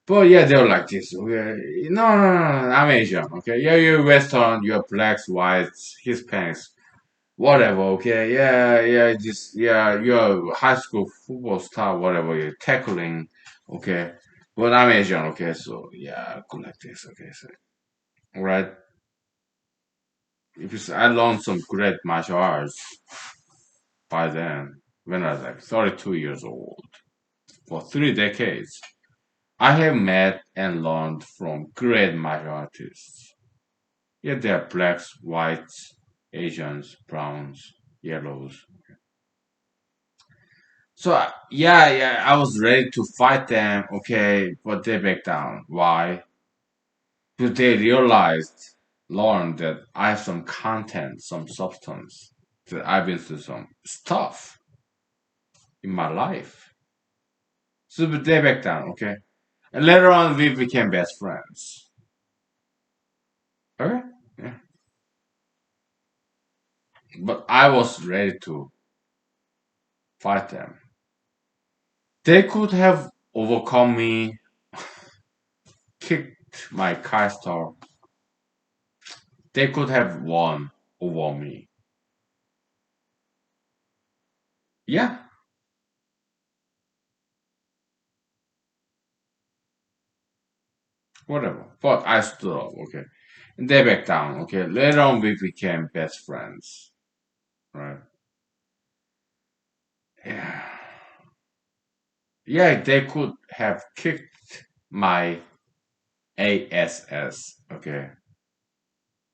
but yeah, they were like this. Okay, no, I'm Asian. Okay, yeah, you're Western. You're blacks, whites, Hispanics, whatever. Okay, yeah, you're a high school football star, whatever. You're tackling. Okay, but I'm Asian. Okay, so yeah, good like this. Okay, so all right. Because I learned some great martial arts by then when I was like 32 years old for 3 decades. I have met and learned from great martial artists. Yeah, they are blacks, whites, Asians, browns, yellows. So yeah, I was ready to fight them. Okay, but they back down. Why? Because they realized, learned that I have some content, some substance. That I've been through some stuff in my life. So but they back down. Okay, and later on we became best friends. Okay, yeah. But I was ready to fight them. They could have overcome me, kicked my caster. They could have won over me. Yeah, whatever. But I stood up, okay. And they backed down, okay. Later on, we became best friends, right? Yeah. Yeah, they could have kicked my ASS, okay.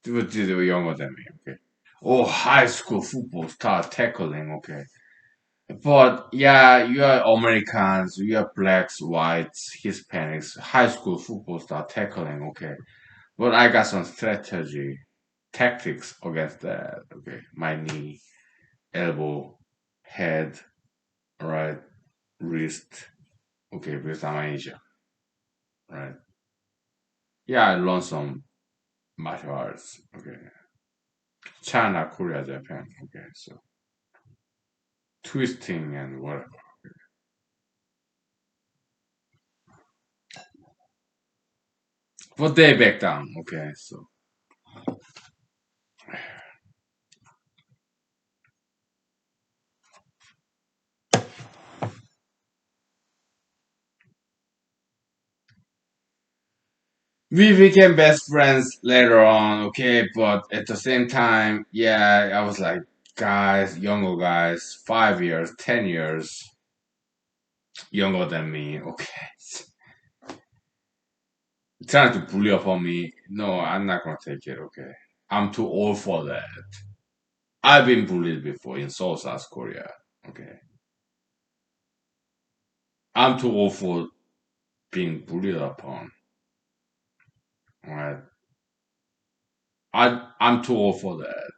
They were younger than me, okay. Oh, high school football start tackling, okay. But yeah, you are Americans, you are blacks, whites, Hispanics, high school football start tackling, okay. But I got some strategy, tactics against that, okay. My knee, elbow, head, right, wrist, okay, because I'm Asia, right. Yeah, I learned some martial arts, okay. China, Korea, Japan, okay, so twisting and whatever. But they back down, okay, so. We became best friends later on, okay, but at the same time, yeah, I was like, guys, younger guys, 5 years, 10 years younger than me, okay, trying to bully upon me. No, I'm not gonna take it, okay. I'm too old for that. I've been bullied before in Seoul, South Korea, okay. I'm too old for being bullied upon, alright. I'm too old for that,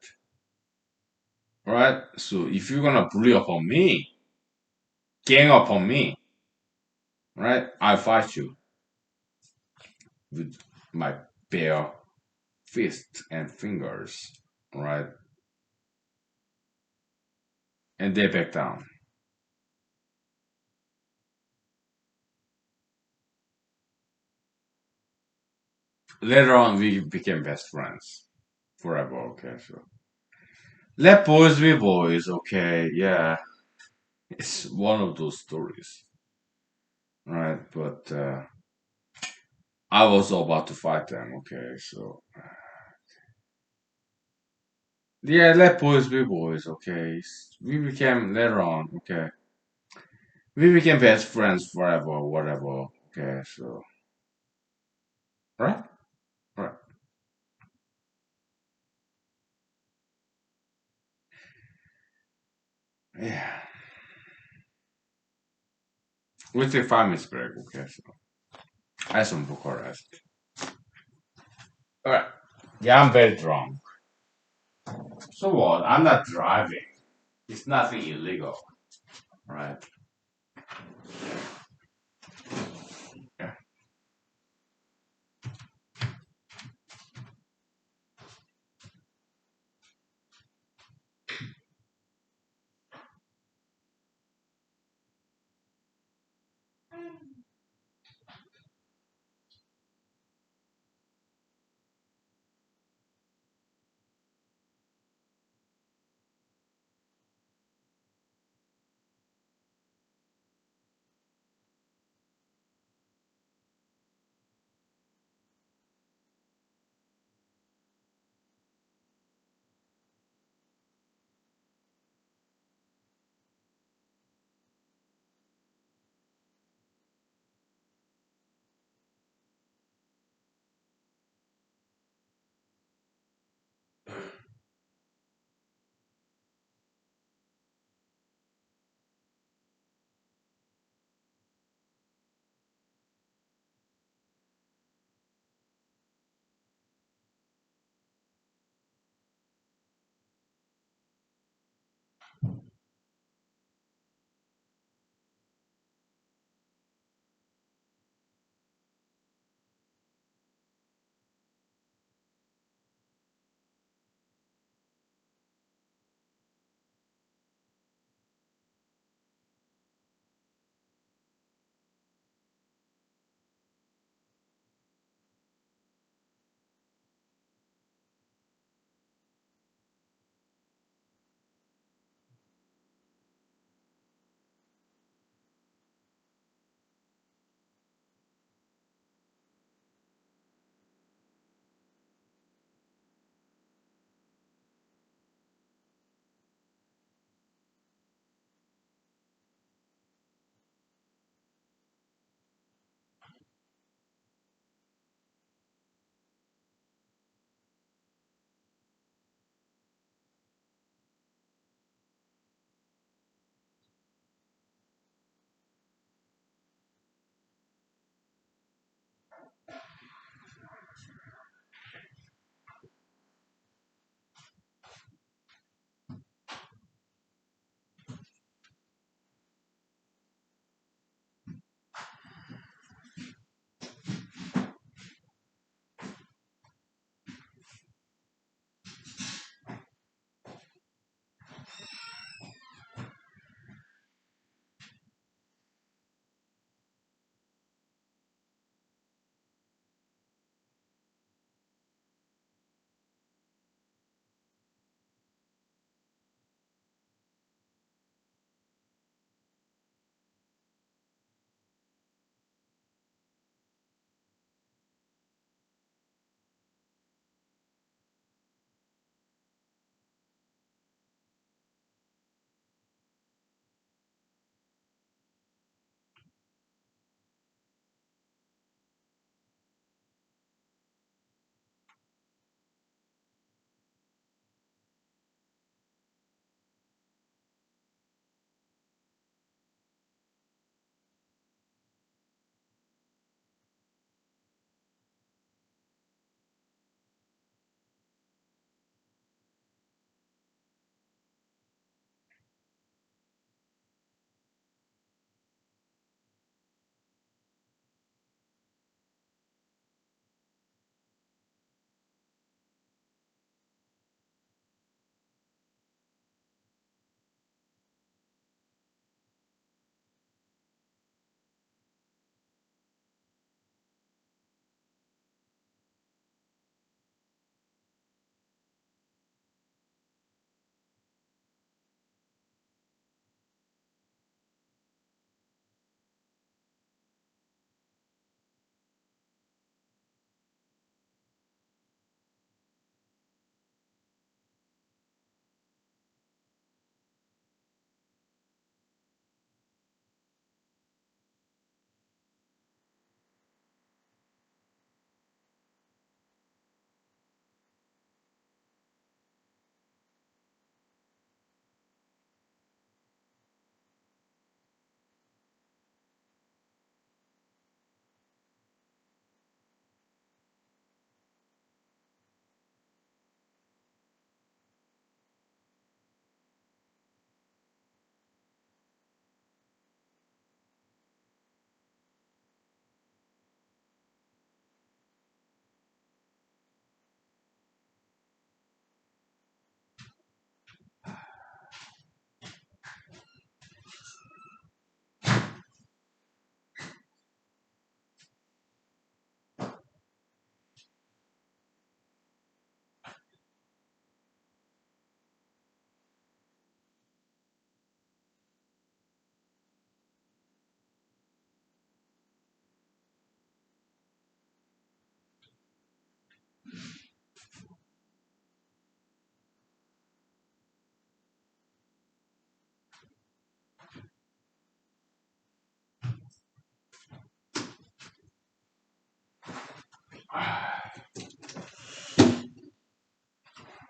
alright. So if you're gonna bully upon me, gang upon me, right? I'll fight you with my bare fists and fingers, right? And they back down. Later on, we became best friends forever. Okay, so let boys be boys. Okay, yeah, it's one of those stories, right? But I was about to fight them. Okay, so yeah, let boys be boys. Okay, we became later on. Okay, we became best friends forever. Whatever. Okay, so right, right, yeah. We take 5 minutes break. Okay, so I have some Bucharest. All right. Yeah, I'm very drunk. So what? I'm not driving. It's nothing illegal, right? Yeah.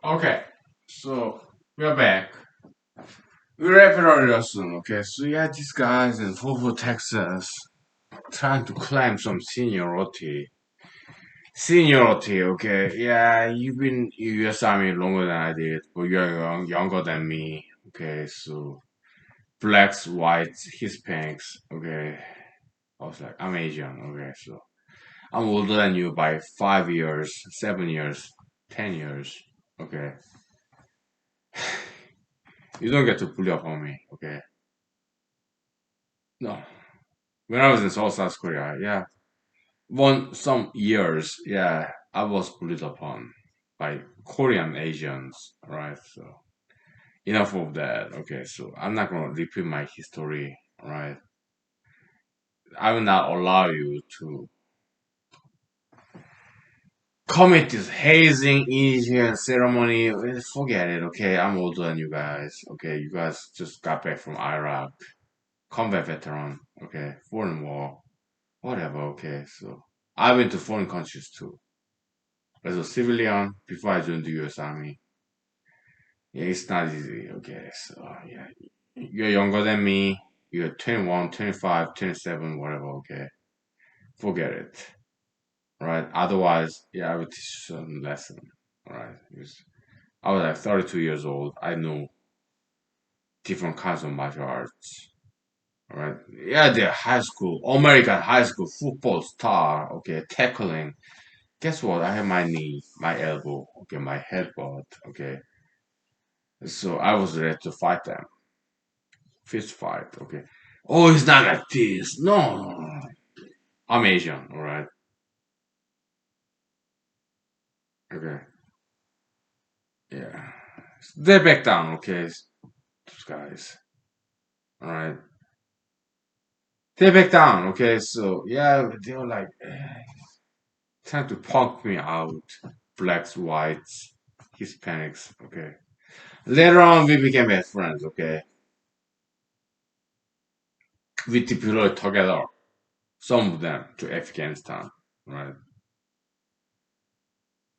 Okay, so we're back. We wrap it up real soon. Okay, so yeah, these guys in Fort Texas trying to claim some seniority. Seniority, okay. Yeah, you've been in US Army longer than I did, but you're younger than me. Okay, so blacks, whites, Hispanics. Okay, I was like, I'm Asian. Okay, so I'm older than you by 5 years, 7 years, 10 years. Okay, you don't get to pull up on me. Okay, no. When I was in South Korea, yeah, one some years, yeah, I was bullied upon by Korean Asians, right? So enough of that. Okay, so I'm not gonna repeat my history, right? I will not allow you to commit this hazing initiation ceremony. Forget it, okay? I'm older than you guys. Okay, you guys just got back from Iraq, combat veteran. Okay, foreign war, whatever. Okay, so I went to foreign countries too as a civilian before I joined the U.S. Army. Yeah, it's not easy. Okay, so yeah, you're younger than me. You're 21, 25, 27, whatever. Okay, forget it. Right. Otherwise, yeah, I would teach you some lesson. Right. Because I was like 32 years old. I know different kinds of martial arts. Right. Yeah, they're high school, American high school football star. Okay, tackling. Guess what? I have my knee, my elbow. Okay, my headbutt. Okay, so I was ready to fight them. Fist fight. Okay. Oh, it's not like this. No, no, no. I'm Asian. All right. Okay. Yeah. They back down. Okay, those guys. All right. They back down. Okay. So yeah, they were like trying to punk me out. Blacks, whites, Hispanics. Okay. Later on, we became best friends. Okay. We deployed together. Some of them to Afghanistan. Right.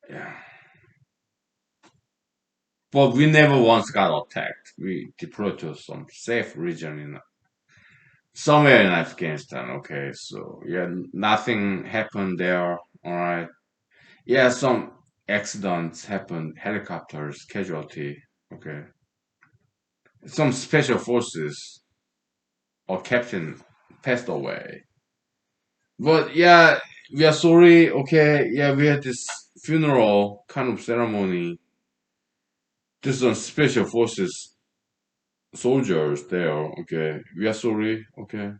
Yeah. But we never once got attacked. We deployed to some safe region in somewhere in Afghanistan. Okay, so yeah, nothing happened there. All right. Yeah, some accidents happened, helicopters, casualty. Okay, some special forces or captain passed away. But yeah, we are sorry. Okay, yeah, we had this funeral kind of ceremony. There's some special forces soldiers there. Okay, we are sorry. Okay,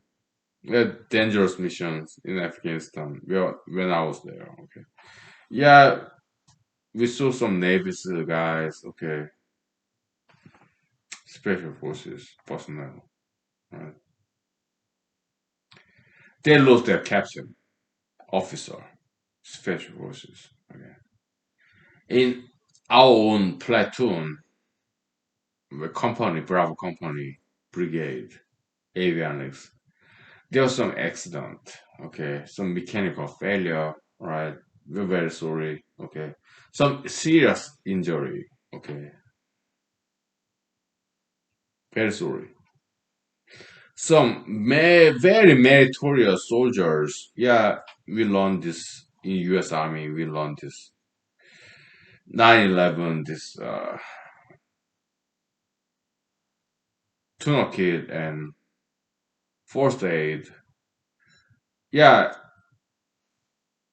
we had dangerous missions in Afghanistan. When I was there. Okay, yeah, we saw some Navy SEAL guys. Okay, special forces personnel. Right? They lost their captain, officer, special forces. Okay, in our own platoon, the company, Bravo company, brigade, avionics. There was some accident. Okay, some mechanical failure. Right, we're very sorry. Okay, some serious injury. Okay, very sorry. Some very meritorious soldiers. Yeah, we learned this in U.S. Army. We learned this 9/11. This tourniquet and first aid. Yeah,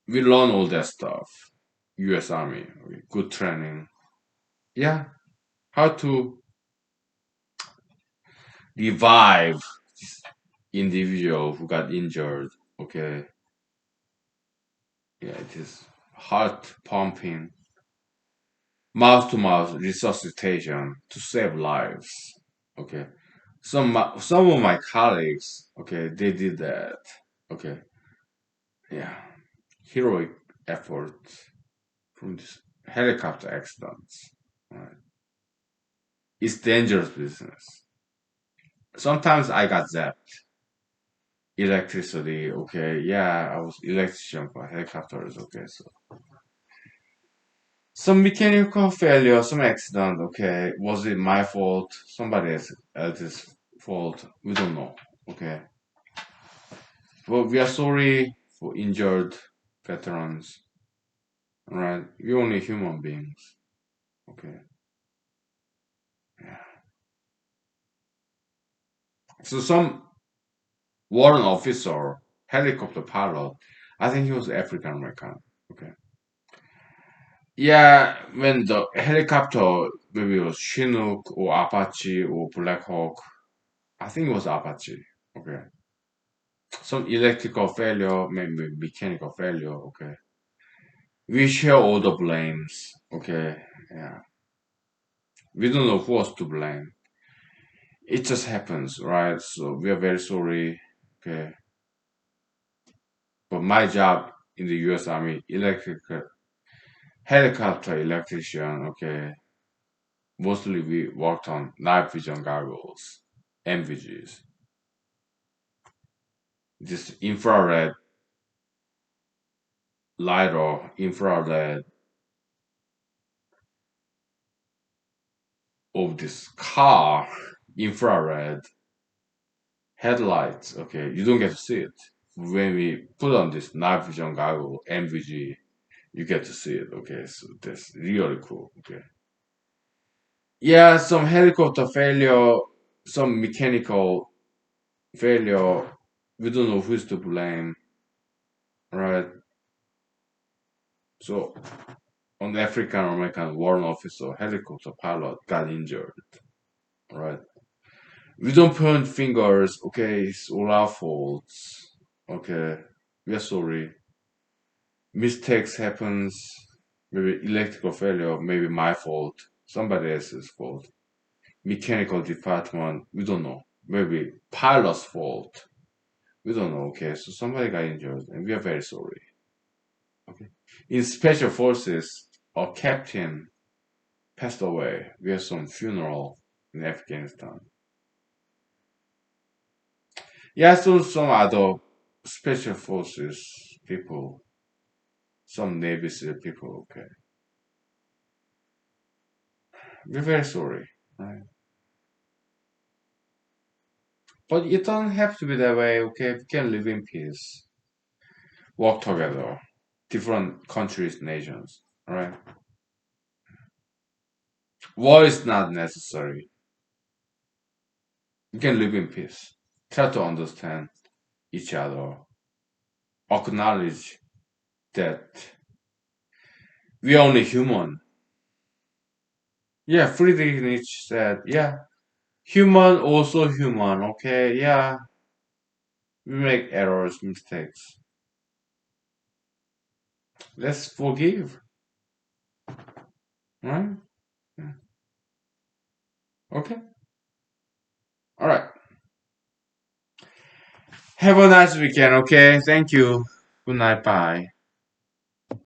we learn all that stuff. U.S. Army, okay, good training. Yeah, how to revive this individual who got injured. Okay, yeah, it is heart pumping, mouth to mouth resuscitation to save lives. Okay, some of my colleagues, okay, they did that. Okay, yeah, heroic effort from this helicopter accidents. Right, it's dangerous business. Sometimes I got zapped. Electricity, okay, yeah, I was electrician for helicopters. Okay, so Some mechanical failure, some accident, okay. Was it my fault? Somebody else's fault? We don't know, okay. Well, we are sorry for injured veterans, alright? We're only human beings, okay. Yeah. So some warrant officer, helicopter pilot, I think he was African American, okay. Yeah, when the helicopter, maybe it was Chinook or Apache or Black Hawk, I think it was Apache, okay. Some electrical failure, maybe mechanical failure, okay. We share all the blames, okay. Yeah, we don't know who was to blame. It just happens, right? So we are very sorry, okay. But my job in the U.S. Army, electrical helicopter electrician, okay. Mostly we worked on night vision goggles, MVGs, this infrared LiDAR, infrared of this car, infrared headlights. Okay, you don't get to see it. When we put on this night vision goggle, MVG, you get to see it. Okay, so that's really cool. Okay, yeah, some helicopter failure, some mechanical failure. We don't know who's to blame, right? So an African American warrant officer, helicopter pilot got injured, right? We don't point fingers, okay, it's all our faults. Okay, we are sorry. Mistakes happens, maybe electrical failure, maybe my fault, somebody else's fault. Mechanical department, we don't know. Maybe pilot's fault. We don't know, okay. So somebody got injured and we are very sorry. Okay. In special forces, a captain passed away. We have some funeral in Afghanistan. Yeah, so some other special forces people, some Navy SEAL people, okay. We're very sorry, right? But it don't have to be that way, okay? We can live in peace, work together, different countries, nations, alright? War is not necessary. We can live in peace, try to understand each other, acknowledge that we are only human. Yeah, Friedrich Nietzsche said, yeah, human also human, okay? Yeah, we make errors, mistakes. Let's forgive, right? Yeah. Okay, alright. Have a nice weekend, okay? Thank you. Good night, bye.